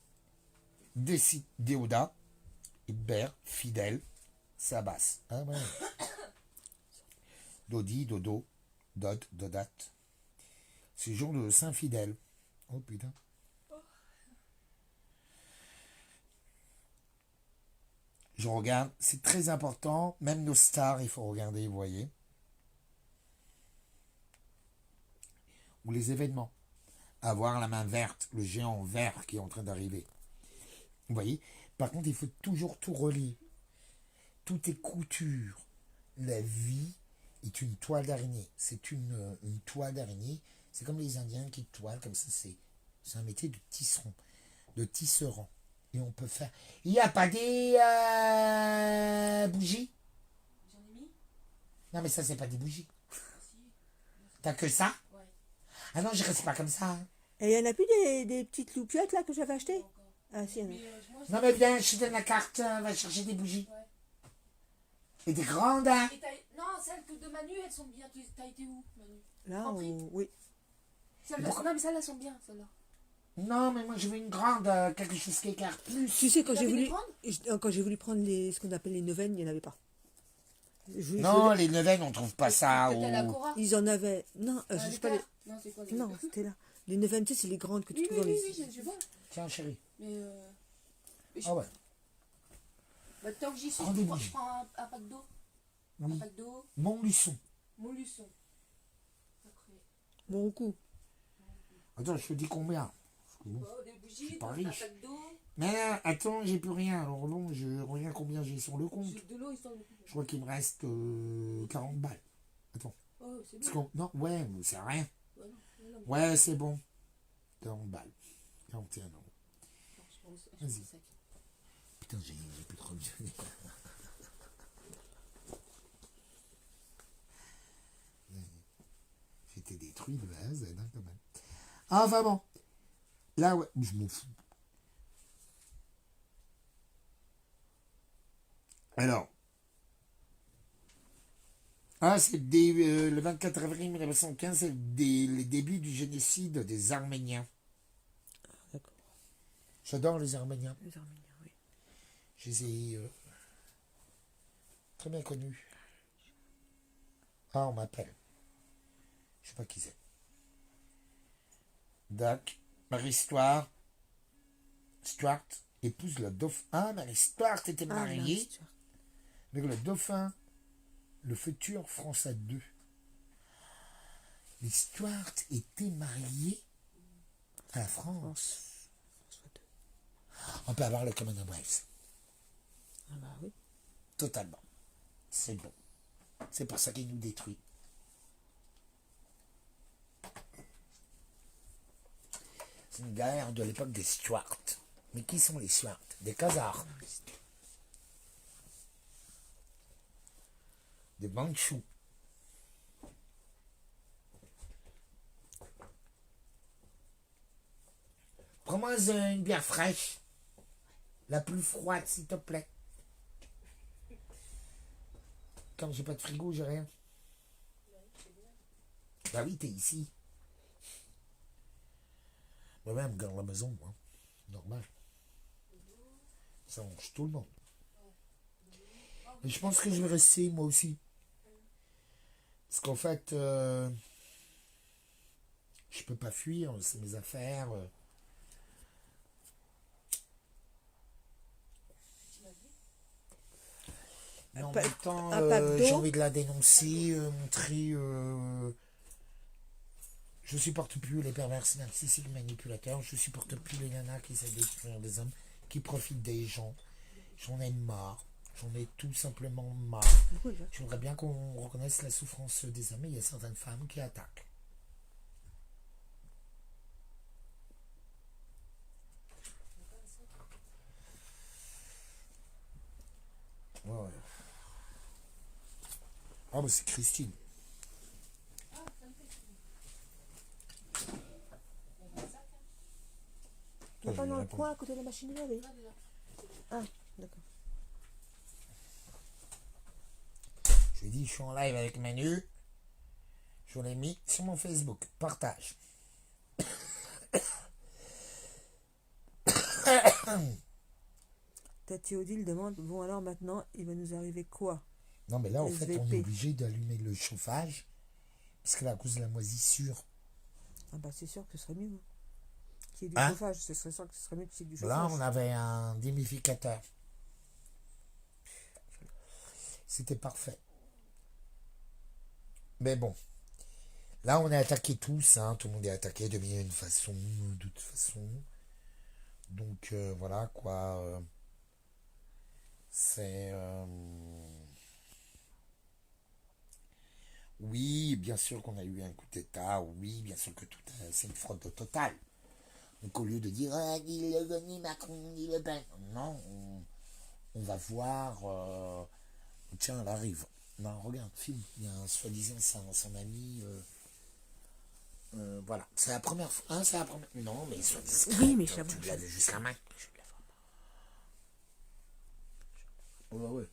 Déodat, Hibert, Fidèle, Sabas. Ah ouais. Dodi, Dodo, Dod, Dodat. C'est le jour de Saint-Fidèle. Oh putain. Je regarde, c'est très important. Même nos stars, il faut regarder, vous voyez. Ou les événements. Avoir la main verte, le géant vert qui est en train d'arriver. Vous voyez. Par contre, il faut toujours tout relier. Tout est couture. La vie est une toile d'araignée. C'est une toile d'araignée. C'est comme les Indiens qui toilent, comme ça. C'est un métier de tisseron, de tisserand. Et on peut faire... Il n'y a pas des bougies? J'en ai mis. Non, mais ça, c'est pas des bougies. Si. T'as que ça? Ouais. Ah non, je reste pas comme ça. Hein. Et il n'y en a plus des petites loupiottes là que j'avais achetées? Pas encore. Ah si, il y en a. Mais moi, Non, mais viens, je te donne la carte. Va chercher des bougies. Ouais. Et des grandes, hein. Et non, celles que de Manu, elles sont bien. T'as été où, Manu? Là, Compris. oui. Non, mais celles-là sont bien, celles-là. Non, mais moi, je veux une grande, quelque chose qui écarte plus. Tu sais, quand Tu j'ai as voulu, des grandes quand j'ai voulu prendre ce qu'on appelle les neuvaines, il n'y en avait pas. Non, les neuvaines, on trouve pas ça. T'as la Ou... Cora. Ils en avaient. Non, je sais pas. Non, c'est quoi Non, c'était là. Les neuvaines, tu sais, c'est les grandes que tu Oui, trouves oui, dans oui, les. oui, je vois. Tiens, chérie. Mais Ah ouais. Bah, tant que j'y suis, Prends des je bougies. prends un pack d'eau. Un Oui. pack d'eau, Montluçon. Montluçon. Après. Bon coup. Attends, je te dis combien. Bon. Bon, des bougies, pas un riche. pack d'eau. Mais attends, j'ai plus rien. Alors non, je regarde combien j'ai sur le compte. De l'eau, histoire de. Je crois qu'il me reste 40 balles. Attends. Oh, c'est Parce bon. qu'on- Non, ouais, mais c'est rien. Ouais, non, non, Ouais, c'est bon. 40 balles. 41 euros. non, je pense- Vas-y. je pense que- Putain, j'ai plus de revenus. J'étais détruit de A à Z, hein, quand même. Enfin bon. Là, ouais, je m'en fous. Alors, c'est le 24 avril 1915, c'est les débuts du génocide des Arméniens. D'accord. J'adore les Arméniens. Les Arméniens, oui. Je les ai très bien connus. Ah, on m'appelle. Je sais pas qui c'est. Doc, Marie Stuart épouse le dauphin. Ah, Marie Stuart était mariée avec le dauphin, le futur François II. Les Stuart étaient mariés à la France. François II. On peut avoir le Commonwealth. Ah bah oui. Totalement. C'est bon. C'est pour ça qu'il nous détruit. C'est une guerre de l'époque des Stuart. Mais qui sont les Stuart? Des Khazars. Des Mandchous. Prends-moi une bière fraîche. La plus froide, s'il te plaît. Comme j'ai pas de frigo, j'ai rien. Bah oui, t'es ici. Moi-même, garde la maison, moi. Normal. Ça mange tout le monde. Mais je pense que je vais rester, moi aussi. Parce qu'en fait, je peux pas fuir, c'est mes affaires. Mais en même temps, j'ai envie de la dénoncer, montrer... je supporte plus les pervers narcissiques manipulateurs, je supporte plus les nanas qui essaient de détruire des hommes, qui profitent des gens. J'en ai marre. J'en ai tout simplement marre. Je voudrais bien qu'on reconnaisse la souffrance des hommes, mais il y a certaines femmes qui attaquent. Ouais. Ah, bah c'est Christine. Tu pas dans le coin à côté de la machine à laver? Ah, d'accord. Je lui ai dit, je suis en live avec Manu. Je l'ai mis sur mon Facebook. Partage. Tati Odile demande, bon alors maintenant, il va nous arriver quoi? Non, mais là, en fait, on est SVP. obligé d'allumer le chauffage. Parce que là, à cause de la moisissure. Ah bah c'est sûr que ce serait mieux. Qu'il y ait du Hein? chauffage, ce serait sûr que ce serait mieux qu'il y ait du Là, chauffage. on avait un démificateur. C'était parfait. Mais bon. Là, on est attaqué tous. Hein. Tout le monde est attaqué de mille et une façon. De toute façon. Donc, voilà, quoi. C'est... Oui, bien sûr qu'on a eu un coup d'État. Oui, bien sûr que tout c'est une fraude totale. Donc, au lieu de dire ah, ni Le Pen, ni Macron, ni Le Pen. Non, on va voir... tiens, elle arrive. Non, regarde, film. Il y a un soi-disant son ami... voilà. C'est la première fois. Hein, c'est la première... Non, mais sois discrète. Oui, mais je tu l'as vu juste la main. Ouais, ouais.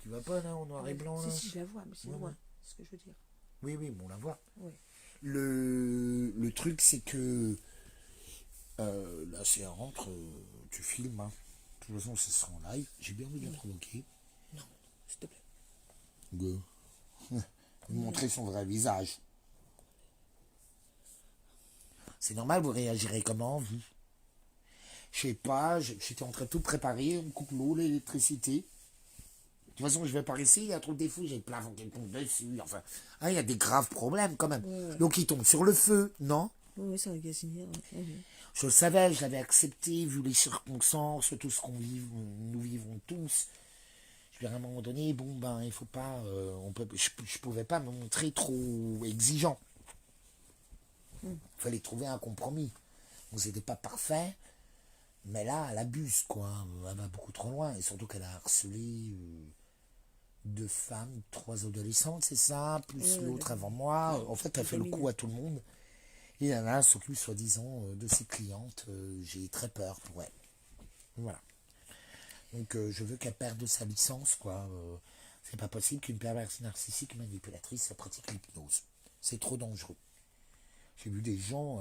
Tu vas pas, là, en noir et blanc, là? Si, je la vois, mais c'est Ouais, loin. ouais. C'est ce que je veux dire. Oui, oui, bon, on la voit. Oui. Le truc, c'est que... là, c'est un rentre, tu filmes, hein. De toute façon, c'est ça en live. J'ai bien envie de la provoquer. Non, s'il te plaît. De montrer son vrai visage. C'est normal, vous réagirez comment, vous? Je sais pas, j'étais en train de tout préparer, on me coupe l'eau, l'électricité. De toute façon, je vais par ici, il y a trop de défauts, j'ai le plafond qui tombe dessus, enfin... il y a des graves problèmes, quand même. Ouais. Donc, il tombe sur le feu, non? Oui, c'est un gazinier. Je le savais, je l'avais accepté, vu les circonstances, tout ce nous vivons tous. Je lui ai à un moment donné, bon, ben, il faut pas... je pouvais pas me montrer trop exigeant. Il fallait trouver un compromis. Donc, c'était pas parfait, mais là, elle abuse, quoi. Elle va beaucoup trop loin, et surtout qu'elle a harcelé... 2 femmes, 3 adolescentes, c'est ça, plus l'autre avant moi. En fait, elle fait le coup à tout le monde. Et Nana s'occupe soi-disant de ses clientes. J'ai très peur pour elle. Voilà. Donc je veux qu'elle perde sa licence, quoi. C'est pas possible qu'une perverse narcissique manipulatrice pratique l'hypnose. C'est trop dangereux. J'ai vu des gens...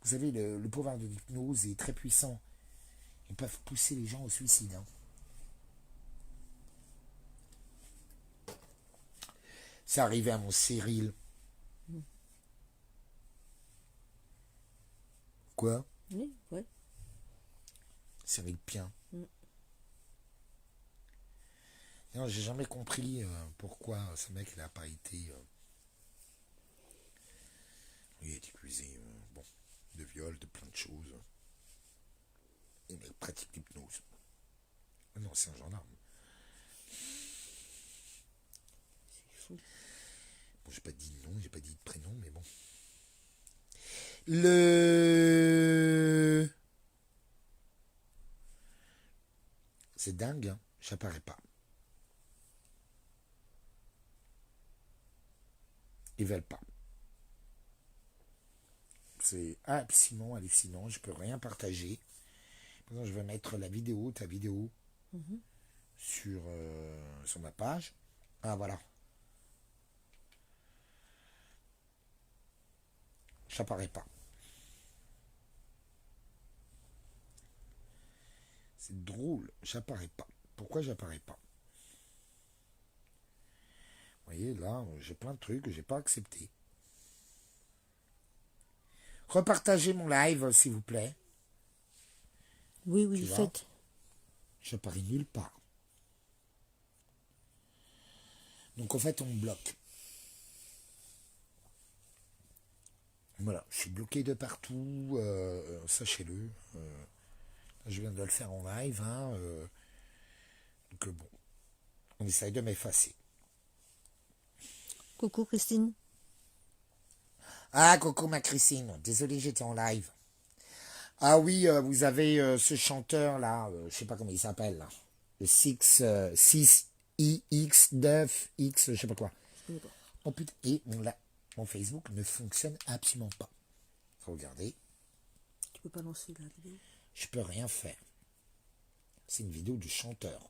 vous savez, le pouvoir de l'hypnose est très puissant. Ils peuvent pousser les gens au suicide. Hein. C'est arrivé à mon Cyril. Quoi? Oui, ouais. Cyril Pien. Non, j'ai jamais compris pourquoi ce mec il n'a pas été. Il est accusé bon, de viol, de plein de choses. Et il pratique l'hypnose. Non, c'est un gendarme. C'est fou. Bon, j'ai pas dit de nom, j'ai pas dit de prénom, mais bon. C'est dingue, hein, j'apparais pas. Ils veulent pas. C'est hallucinant, je peux rien partager. Maintenant, je vais mettre ta vidéo, sur ma page. Ah, voilà. J'apparais pas. C'est drôle, j'apparais pas. Pourquoi j'apparais pas? Vous voyez, là, j'ai plein de trucs que j'ai pas acceptés. Repartagez mon live, s'il vous plaît. Oui, oui, Tu vois, faites. j'apparais nulle part. Donc, en fait, on me bloque. Voilà, je suis bloqué de partout, sachez-le. Je viens de le faire en live. Hein, donc, bon, on essaye de m'effacer. Coucou Christine. Ah, coucou ma Christine, désolé, j'étais en live. Ah oui, vous avez ce chanteur là, je sais pas comment il s'appelle là. Le 6IX, 9X, je sais pas quoi. Je connais pas. Oh putain, et mon Facebook ne fonctionne absolument pas. Regardez, Tu peux pas lancer la vidéo. je peux rien faire. C'est une vidéo du chanteur.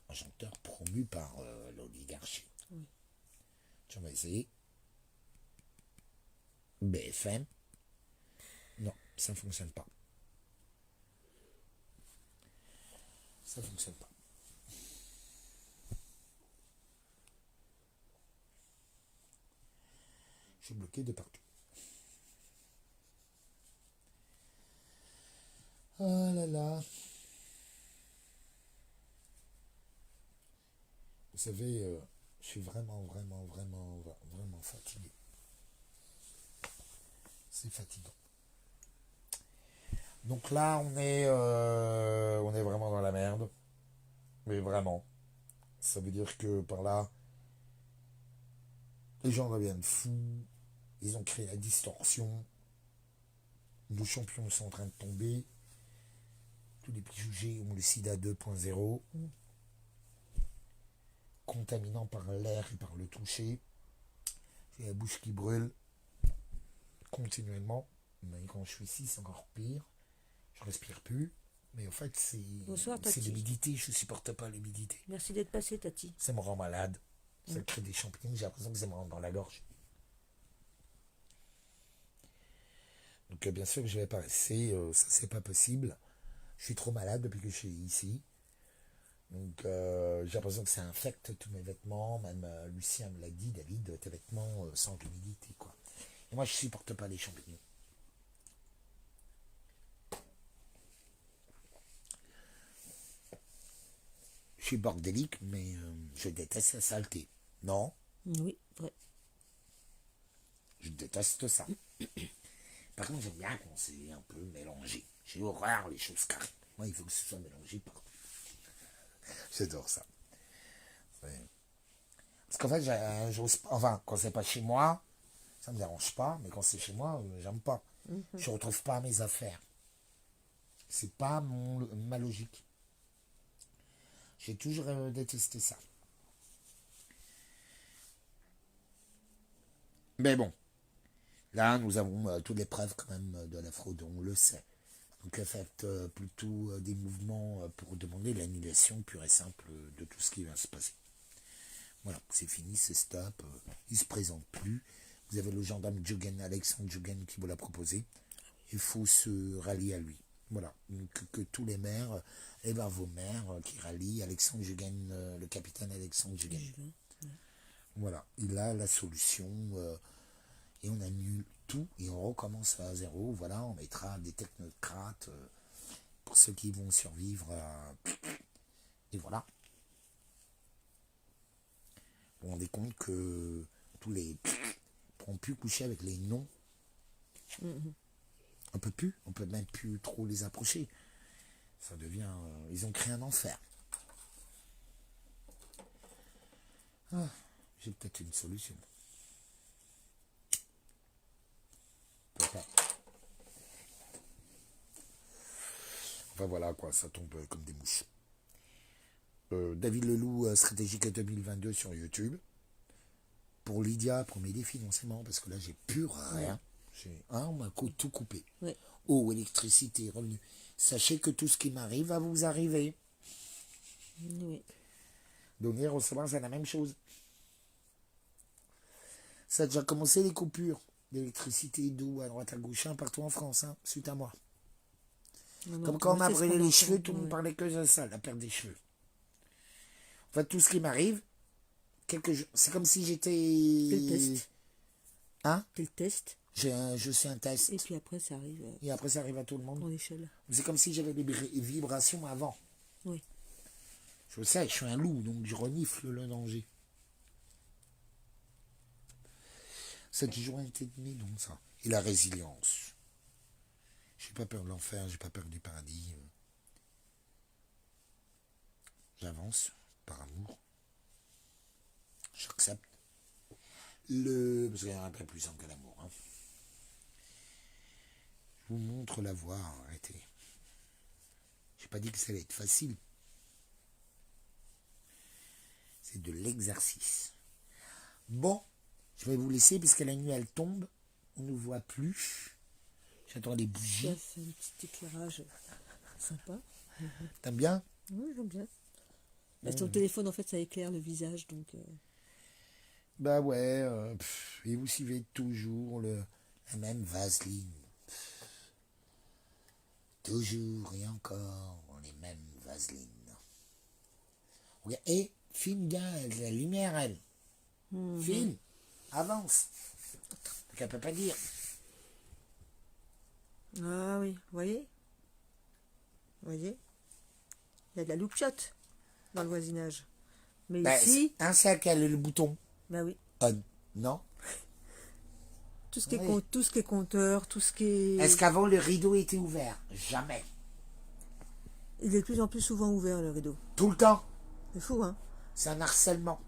Un chanteur promu par l'oligarchie. Oui. Tu vas essayer. BFM. Non, ça ne fonctionne pas. Ça ne fonctionne pas. Je suis bloqué de partout. Ah là là. Vous savez, je suis vraiment fatigué. C'est fatigant. Donc là, on est vraiment dans la merde. Mais vraiment. Ça veut dire que par là, les gens deviennent fous. Ils ont créé la distorsion. Nos champions sont en train de tomber. Tous les préjugés ont le sida 2.0. Contaminant par l'air et par le toucher. J'ai la bouche qui brûle continuellement. Mais quand je suis ici, c'est encore pire. Je respire plus. Mais en fait, Bonsoir, c'est Tati. l'humidité. Je supporte pas l'humidité. Merci d'être passé, Tati. Ça me rend malade. Ça crée des champignons. J'ai l'impression que ça me rentre dans la gorge. Donc bien sûr que je vais passer. Ça, c'est pas possible. Je suis trop malade depuis que je suis ici. Donc j'ai l'impression que ça infecte tous mes vêtements. Même Lucien me l'a dit, David, tes vêtements sentent l'humidité, quoi. Et moi, je supporte pas les champignons. Je suis bordélique, mais je déteste la saleté. Non, Oui, vrai. je déteste ça. Par contre, j'aime bien quand c'est un peu mélangé. J'ai horreur les choses carrées. Moi, il faut que ce soit mélangé partout. J'adore ça. Ouais. Parce qu'en fait, j'ose pas. Enfin, quand c'est pas chez moi, ça me dérange pas. Mais quand c'est chez moi, j'aime pas. Je retrouve pas mes affaires. C'est pas ma logique. J'ai toujours détesté ça. Mais bon. Là, nous avons toutes les preuves quand même de la fraude, on le sait. Donc, elle fait plutôt des mouvements pour demander l'annulation pure et simple de tout ce qui va se passer. Voilà, c'est fini, c'est stop. Il ne se présente plus. Vous avez le gendarme Jugen, Alexandre Jugen, qui vous l'a proposé. Il faut se rallier à lui. Voilà, que tous les maires, et ben vos maires qui rallient Alexandre Jugen, le capitaine Alexandre Jugen. Voilà, il a la solution et on annule tout et on recommence à zéro. Voilà, on mettra des technocrates pour ceux qui vont survivre. Et voilà. Vous vous rendez compte que tous les pourront plus coucher avec les noms. On peut même plus trop les approcher. Ça devient... ils ont créé un enfer. Ah, j'ai peut-être une solution. Enfin voilà quoi, ça tombe comme des mouches. David Leloup, stratégique 2022 sur YouTube. Pour Lydia, pour m'aider financièrement, parce que là j'ai plus rien. On m'a tout coupé. Ouais. Eau, électricité, revenus. Sachez que tout ce qui m'arrive va vous arriver. Oui. Donner, recevoir, c'est la même chose. Ça a déjà commencé les coupures d'électricité, d'eau à droite à gauche, partout en France, suite à moi. Comme quand on m'a brûlé les cheveux, tout le monde parlait que de ça, la perte des cheveux. En fait, tout ce qui m'arrive, c'est comme si j'étais... Le test. Hein? C'est le test. Je suis un test. Et puis après, ça arrive Et après, ça arrive à tout le monde. en échelle. C'est comme si j'avais des vibrations avant. Oui. Je sais, je suis un loup, donc je renifle le danger. 7 jours et demi, donc ça. Et la résilience. J'ai pas peur de l'enfer, j'ai pas peur du paradis. J'avance par amour. J'accepte. Parce qu'il y a un peu plus simple que l'amour. Je vous montre la voie, arrêtez. J'ai pas dit que ça allait être facile. C'est de l'exercice. Bon, je vais vous laisser parce que la nuit elle tombe. On ne voit plus. J'attends les bougies. Ça fait un petit éclairage sympa. T'aimes bien? Oui, j'aime bien. Ton téléphone, en fait, ça éclaire le visage, donc... Bah ouais, et vous suivez toujours la même vaseline. Toujours et encore les mêmes vaselines. Et filme bien, la lumière, elle. Filme, avance. Donc elle peut pas dire. Ah oui, vous voyez? Vous voyez? Il y a de la loupiote dans le voisinage. Mais ici... C'est à quel le bouton? Bah oui. Non. Tout ce qui est tout ce qui est compteur, tout ce qui est... Est-ce qu'avant le rideau était ouvert? Jamais. Il est de plus en plus souvent ouvert, le rideau. Tout le temps. C'est fou, hein? C'est un harcèlement.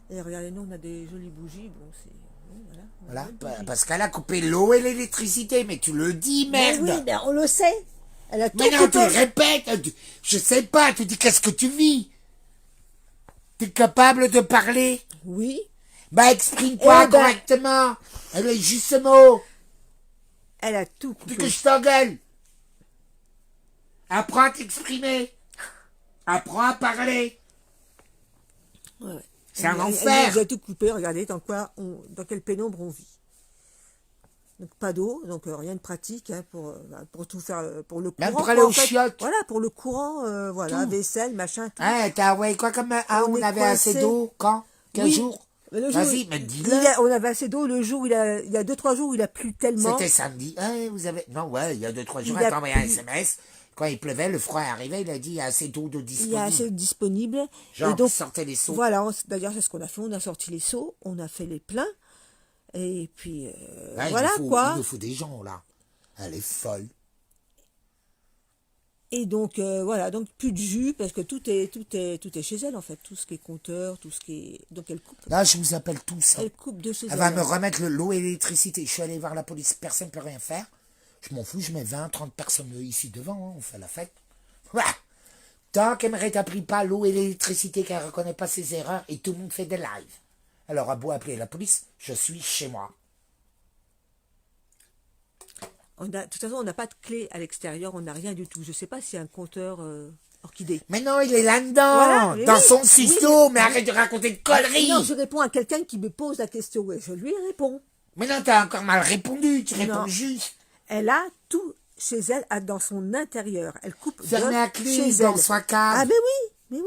Et regardez, nous, on a des jolies bougies. Bon, c'est... Bon, Voilà. Parce qu'elle a coupé l'eau et l'électricité. Mais tu le dis, merde. Mais oui, mais on le sait. Elle a tout Mais non, tu coupé. répètes. Je sais pas. Tu dis qu'est-ce que tu vis? T'es capable de parler? Oui. Bah, exprime-toi correctement. Elle est juste ce mot. Elle a tout Tu veux coupé. que je t'engueule? Apprends à t'exprimer. Apprends à parler. Ouais. C'est un Elle enfer. nous a tout coupé. Regardez dans quelle pénombre on vit. Donc pas d'eau, donc rien de pratique pour tout faire, pour le courant. Même pour aller aux chiottes. Voilà, pour le courant, voilà, Tout. vaisselle, machin, tout. Quoi comme... On on est avait assez coincé. d'eau quand? Quel Oui. jour? Mais le jour, Vas-y, mais dis-le. on avait assez d'eau le jour où il y a 2-3 jours où il a plu tellement. C'était samedi. Vous avez... Non, ouais, il y a 2-3 jours, Il a elle t'a envoyé un plu. SMS. Quand il pleuvait, le froid est arrivé, il a dit il y a assez d'eau de Il y disponible. a assez disponible. Genre, et donc, sortez les seaux. voilà, d'ailleurs, c'est ce qu'on a fait. On a sorti les seaux, on a fait les pleins. Et puis, voilà quoi. Il nous faut des gens, là. Elle est folle. Et donc, voilà, donc plus de jus, parce que tout est chez elle, en fait. Tout ce qui est compteur, tout ce qui est... Donc, elle coupe. Là, je vous appelle tous. Elle coupe de chez elle. Elle va me remettre l'eau et l'électricité. Je suis allé voir la police, personne ne peut rien faire. Je m'en fous, je mets 20, 30 personnes ici devant, on fait la fête. Ouais. Tant qu'elle ne rétablit pas l'eau et l'électricité, qu'elle ne reconnaît pas ses erreurs, et tout le monde fait des lives. Alors, à beau appeler la police, je suis chez moi. De toute façon, on n'a pas de clé à l'extérieur, on n'a rien du tout. Je ne sais pas s'il y a un compteur orchidée. Mais non, il est là-dedans, Voilà, mais dans oui, son oui, ciseau, mais arrête de raconter de conneries. Non, je réponds à quelqu'un qui me pose la question et je lui réponds. Mais non, t'as encore mal répondu, tu réponds Non. juste. Elle a tout chez elle, dans son intérieur. Elle coupe Fermé de à clé chez dans elle. sa cave. Ah mais oui,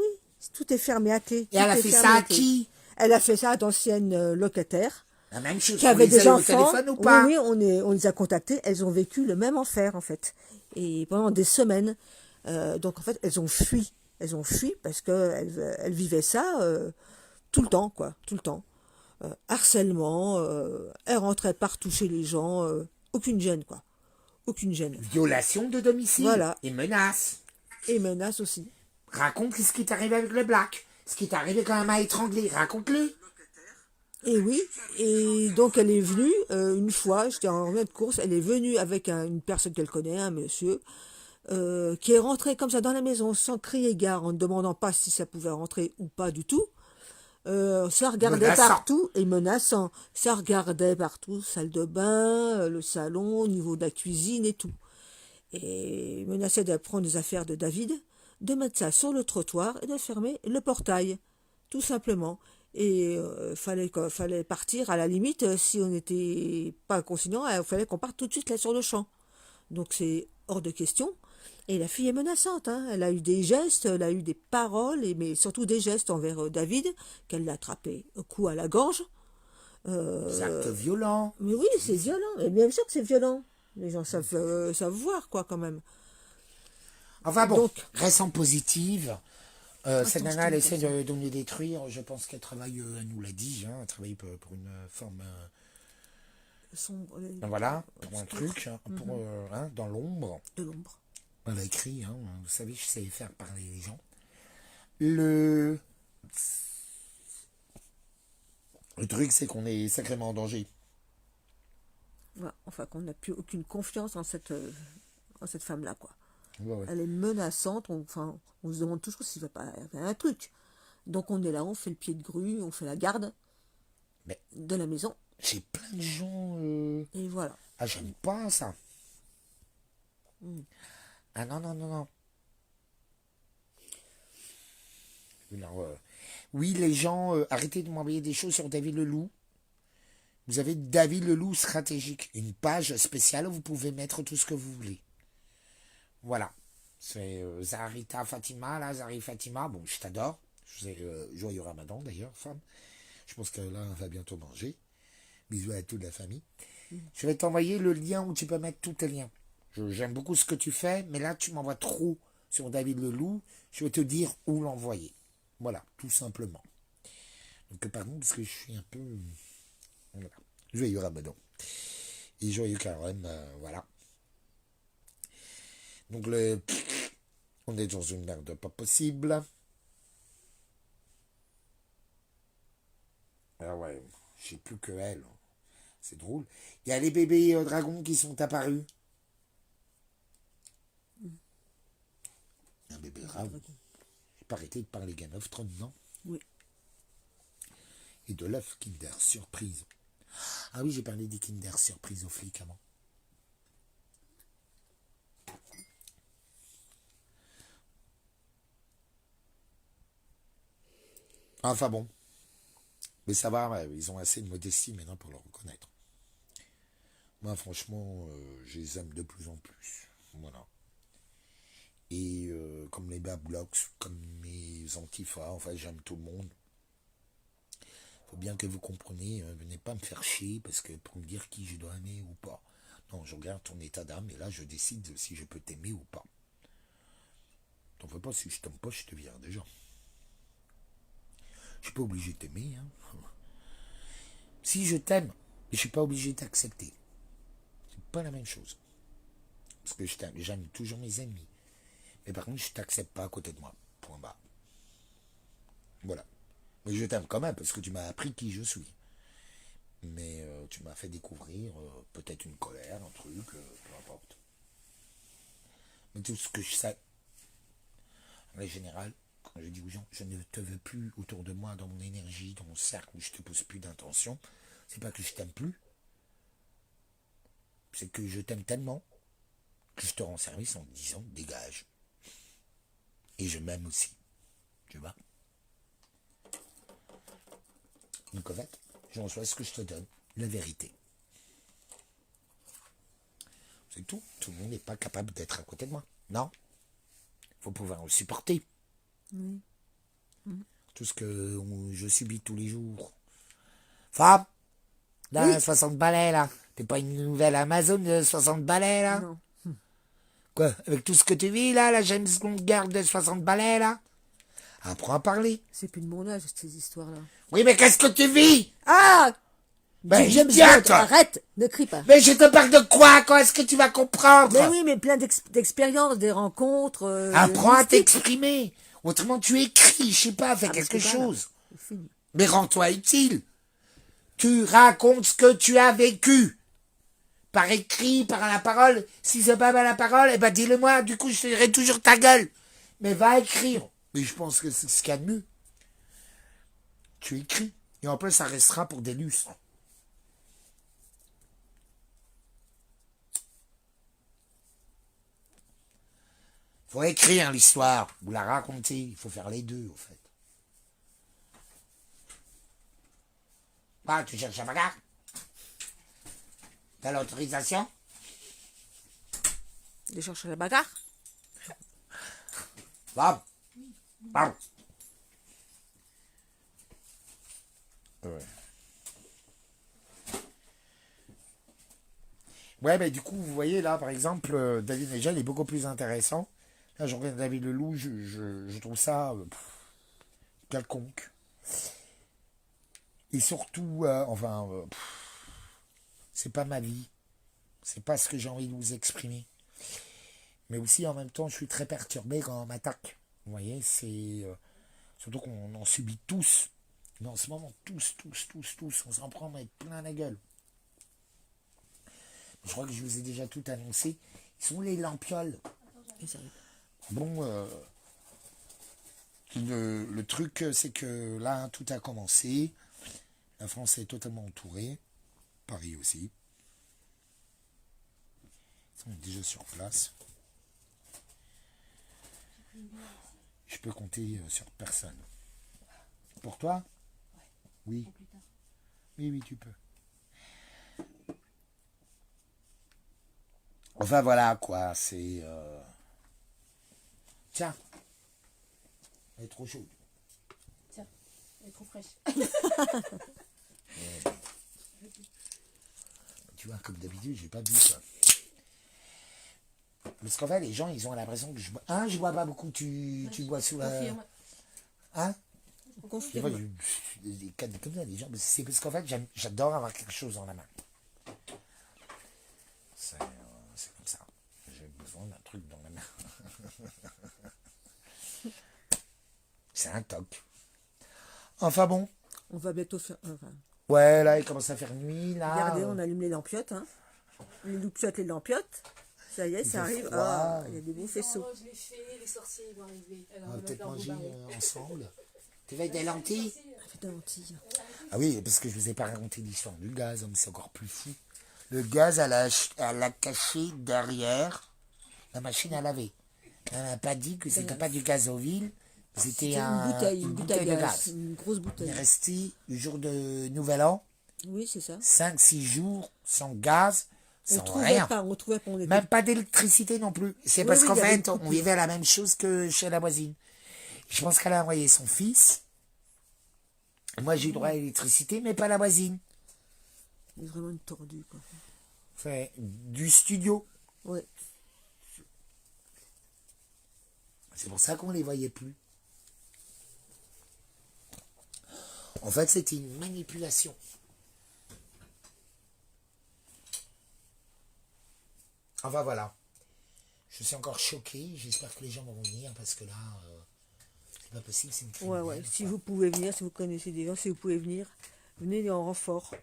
tout est fermé à clé. Et elle a fait ça à qui? Elle a fait ça à d'anciennes locataires La même chose, qui on avaient les a des eu au enfants. téléphone ou pas? Oui, on les a contactées. Elles ont vécu le même enfer en fait, et pendant des semaines. Donc en fait, elles ont fui. Elles ont fui parce que elles vivaient ça tout le temps, quoi, tout le temps. Harcèlement. Elles rentraient partout chez les gens. Aucune gêne, quoi. Aucune gêne. Violation de domicile. Voilà. Et menace. Et menace aussi. Raconte ce qui t'est arrivé avec le black. Ce qui t'est arrivé quand elle m'a étranglé. Raconte-le. Et oui, et donc elle est venue une fois, j'étais en revenant de course, elle est venue avec une personne qu'elle connaît, un monsieur, qui est rentré comme ça dans la maison sans crier gare, en ne demandant pas si ça pouvait rentrer ou pas du tout. Ça regardait Menaçant. partout, et menaçant. Ça regardait partout, salle de bain, le salon, au niveau de la cuisine et tout. Et menaçait de prendre les affaires de David, de mettre ça sur le trottoir et de fermer le portail, tout simplement. Et fallait partir à la limite, si on n'était pas consignant, il fallait qu'on parte tout de suite là sur le champ. Donc c'est hors de question. Et la fille est menaçante, hein. Elle a eu des gestes, elle a eu des paroles, mais surtout des gestes envers David, qu'elle l'a attrapé au cou à la gorge. Des actes violents. Mais oui, c'est violent. Et bien sûr que c'est violent. Les gens savent voir, quoi, quand même. Enfin bon, Donc, restons positives. Cette Attends, nana, elle je essaie te de nous détruire. Je pense qu'elle travaille, elle nous l'a dit, hein, elle travaille pour une forme... sombre, voilà, pour un obscur. truc, dans l'ombre. De l'ombre. Elle a écrit, hein, vous savez, je sais faire parler les gens. Le truc, c'est qu'on est sacrément en danger. Voilà. Enfin, qu'on n'a plus aucune confiance en cette femme-là, quoi. Ouais. Elle est menaçante. On se demande toujours s'il va pas y avoir un truc. Donc on est là, on fait le pied de grue, on fait la garde Mais de la maison. j'ai plein de gens... Et voilà. Ah, j'aime pas ça. Ah non. Alors, oui, les gens, arrêtez de m'envoyer des choses sur David Leloup. Vous avez David Leloup stratégique, une page spéciale où vous pouvez mettre tout ce que vous voulez. Voilà. C'est Zarita Fatima, là, Zari Fatima. Bon, je t'adore. Joyeux Ramadan, d'ailleurs, femme. Je pense que là, on va bientôt manger. Bisous à toute la famille. Je vais t'envoyer le lien où tu peux mettre tous tes liens. J'aime beaucoup ce que tu fais, mais là, tu m'envoies trop sur David Leloup. Je vais te dire où l'envoyer. Voilà, tout simplement. Donc, pardon, parce que je suis un peu... Voilà. Joyeux Ramadan. Et joyeux carême, voilà. Donc, on est dans une merde pas possible. Ah ouais, je sais plus que elle. C'est drôle. Il y a les bébés dragons qui sont apparus. Un bébé dragon. Il paraît de parler Game of Thrones, non? Oui. Et de l'œuf Kinder Surprise. Ah oui, j'ai parlé des Kinder Surprise aux flics avant. Enfin bon. Mais ça va, ils ont assez de modestie maintenant pour le reconnaître. Moi, franchement, je les aime de plus en plus. Voilà. Et comme les Bablox, comme mes Antifa, enfin, j'aime tout le monde. Faut bien que vous compreniez, venez pas me faire chier parce que pour me dire qui je dois aimer ou pas. Non, je regarde ton état d'âme et là, je décide si je peux t'aimer ou pas. T'en veux pas, si je t'aime pas, je te vire déjà. Je suis pas obligé de t'aimer, hein. Si je t'aime, je suis pas obligé de t'accepter. C'est pas la même chose. Parce que j'aime toujours mes ennemis. Mais par contre, je t'accepte pas à côté de moi. Point barre. Voilà. Mais je t'aime quand même parce que tu m'as appris qui je suis. Mais tu m'as fait découvrir peut-être une colère, un truc, peu importe. Mais tout ce que je sais, en général, quand je dis aux gens, je ne te veux plus autour de moi, dans mon énergie, dans mon cercle, où je te pose plus d'intention, c'est pas que je t'aime plus. c'est que je t'aime tellement que je te rends service en te disant dégage. Et je m'aime aussi. Tu vois. Donc en fait, je reçois ce que je te donne, la vérité. C'est tout. Tout le monde n'est pas capable d'être à côté de moi. Non. Il faut pouvoir le supporter. Oui. Tout ce que je subis tous les jours. Femme, là, Oui. 60 balais, là. T'es pas une nouvelle Amazon de 60 balais, là? Non. Quoi? Avec tout ce que tu vis, là, la James Bond garde de 60 balais, là? Apprends à parler. C'est plus de mon âge, ces histoires-là. Oui, mais qu'est-ce que tu vis? Ah! Ben, James tiens, Bond, toi. arrête, ne crie pas. Mais je te parle de quoi? Quand est-ce que tu vas comprendre? Mais oui, mais plein d'expériences, des rencontres. Apprends à mystiques. t'exprimer. Autrement, tu écris, je sais pas, fais Ah, parce quelque que voilà, chose. c'est fini. Mais rends-toi utile. Tu racontes ce que tu as vécu. Par écrit, par la parole. Si c'est pas par la parole, eh ben dis-le moi, du coup je ferai toujours ta gueule. Mais va écrire. Mais je pense que c'est ce qu'il y a de mieux. Tu écris. Et en plus, ça restera pour des lustres. Faut écrire l'histoire, ou la raconter. Il faut faire les deux, au fait. Ah, tu cherches la bagarre? T'as l'autorisation? De chercher la bagarre. Bon. Bon. Ouais. Ouais, mais du coup, vous voyez, là, par exemple, David Neja, il est beaucoup plus intéressant. Là, je regarde David Leloup, je trouve ça quelconque. Et surtout, c'est pas ma vie. C'est pas ce que j'ai envie de vous exprimer. Mais aussi, en même temps, je suis très perturbé quand on m'attaque. Vous voyez, c'est... surtout qu'on en subit tous. Mais en ce moment, tous, on s'en prend mais plein la gueule. Je crois que je vous ai déjà tout annoncé. Ils sont les lampioles. Bon, le truc, c'est que là, tout a commencé. La France est totalement entourée. Paris aussi. Ils sont déjà sur place. Je peux compter sur personne. Pour toi? Oui. Oui, tu peux. Enfin voilà quoi, c'est... Tiens, elle est trop chaude. Tiens, elle est trop fraîche. Tu vois, comme d'habitude, j'ai pas bu quoi. Parce qu'en fait, les gens, ils ont l'impression que je bois... Hein, je bois pas beaucoup, tu bois sous la... Confirme. Hein? Des fois, Confirme. des cadres comme ça, les gens... C'est parce qu'en fait, j'adore avoir quelque chose dans la main. C'est comme ça. J'ai besoin d'un truc dans la main. C'est un toc. Enfin bon. On va bientôt faire... Enfin, Ouais, là, il commence à faire nuit, là. regardez, on allume les lampiottes. Hein. Les loupiottes, les lampiottes. Ça y est, Il ça fait arrive. froid. Ah, il y a des beaux faisceaux. Je l'ai fait, les sorciers ils vont arriver. Alors, On va on va peut-être mettre leur manger beau baron. ensemble. Tu veux des lentilles? Fait de lentilles. Ah oui, parce que je vous ai pas raconté l'histoire du gaz, mais c'est encore plus fou. Le gaz, elle l'a caché derrière la machine à laver. Elle n'a pas dit que c'était pas du gazoville, c'était Une bouteille de de gaz. une grosse On est bouteille. resté le jour de Nouvel An, Oui, c'est ça. 5-6 jours sans gaz, On sans trouvait rien. pas, on trouvait pas. On était... Même pas d'électricité non plus. C'est Oui, parce oui, qu'en il y avait fait, une on coupure. vivait la même chose que chez la voisine. Je pense qu'elle a envoyé son fils. Moi, j'ai eu droit à l'électricité, mais pas la voisine. Il est vraiment une tordue, quoi. Enfin, du studio. Ouais. C'est pour ça qu'on les voyait plus. En fait, c'était une manipulation. Enfin, voilà. Je suis encore choqué. J'espère que les gens vont venir parce que là, c'est pas possible. C'est une criminelle. Ouais. Si vous pouvez venir, si vous connaissez des gens, si vous pouvez venir, venez en renfort.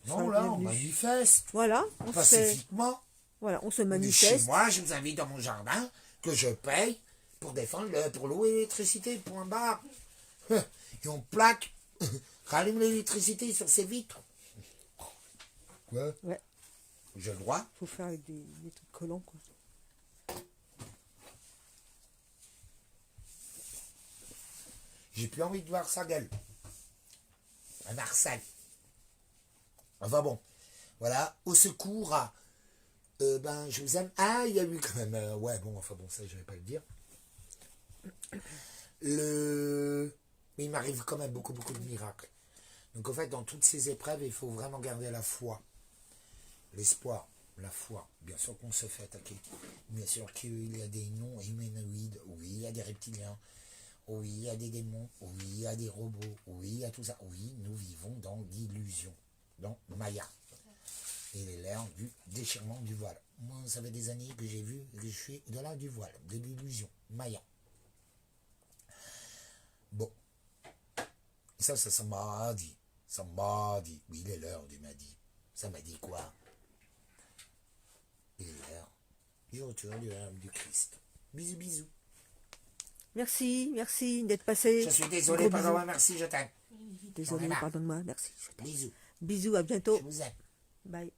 Non, Soyez là, on bienvenus. manifeste. Voilà, on se fait... Pacifiquement. Voilà, on se Chez manifeste. moi, je vous invite dans mon jardin que je paye pour défendre pour l'eau et l'électricité. Point barre. Et on plaque. Rallume l'électricité sur ces vitres. Quoi? Ouais. J'ai le droit. Faut faire avec des trucs collants, quoi. J'ai plus envie de voir sa gueule. Un arsène. Enfin bon. Voilà. Au secours à... je vous aime. Ah, il y a eu quand même... ouais, bon, enfin bon, ça, je vais pas le dire. Mais il m'arrive quand même beaucoup de miracles. Donc en fait, dans toutes ces épreuves, il faut vraiment garder la foi. L'espoir, la foi. Bien sûr qu'on se fait attaquer. Bien sûr qu'il y a des non-humanoïdes. Oui, il y a des reptiliens. Oui, il y a des démons. Oui, il y a des robots. Oui, il y a tout ça. Oui, nous vivons dans l'illusion. Dans Maya. Et l'ère du déchirement du voile. Moi, ça fait des années que j'ai vu que je suis de là du voile, de l'illusion. Maya. Bon. Ça m'a dit. Ça m'a dit. Oui, il est l'heure du m'a dit. Ça m'a dit quoi? Il est l'heure du retour du Christ. Bisous, bisous. Merci d'être passé. Je suis désolé, pardon, merci, je t'aime. Désolé, pardonne-moi, merci. Bisous. Bisous, à bientôt. Je vous aime. Bye.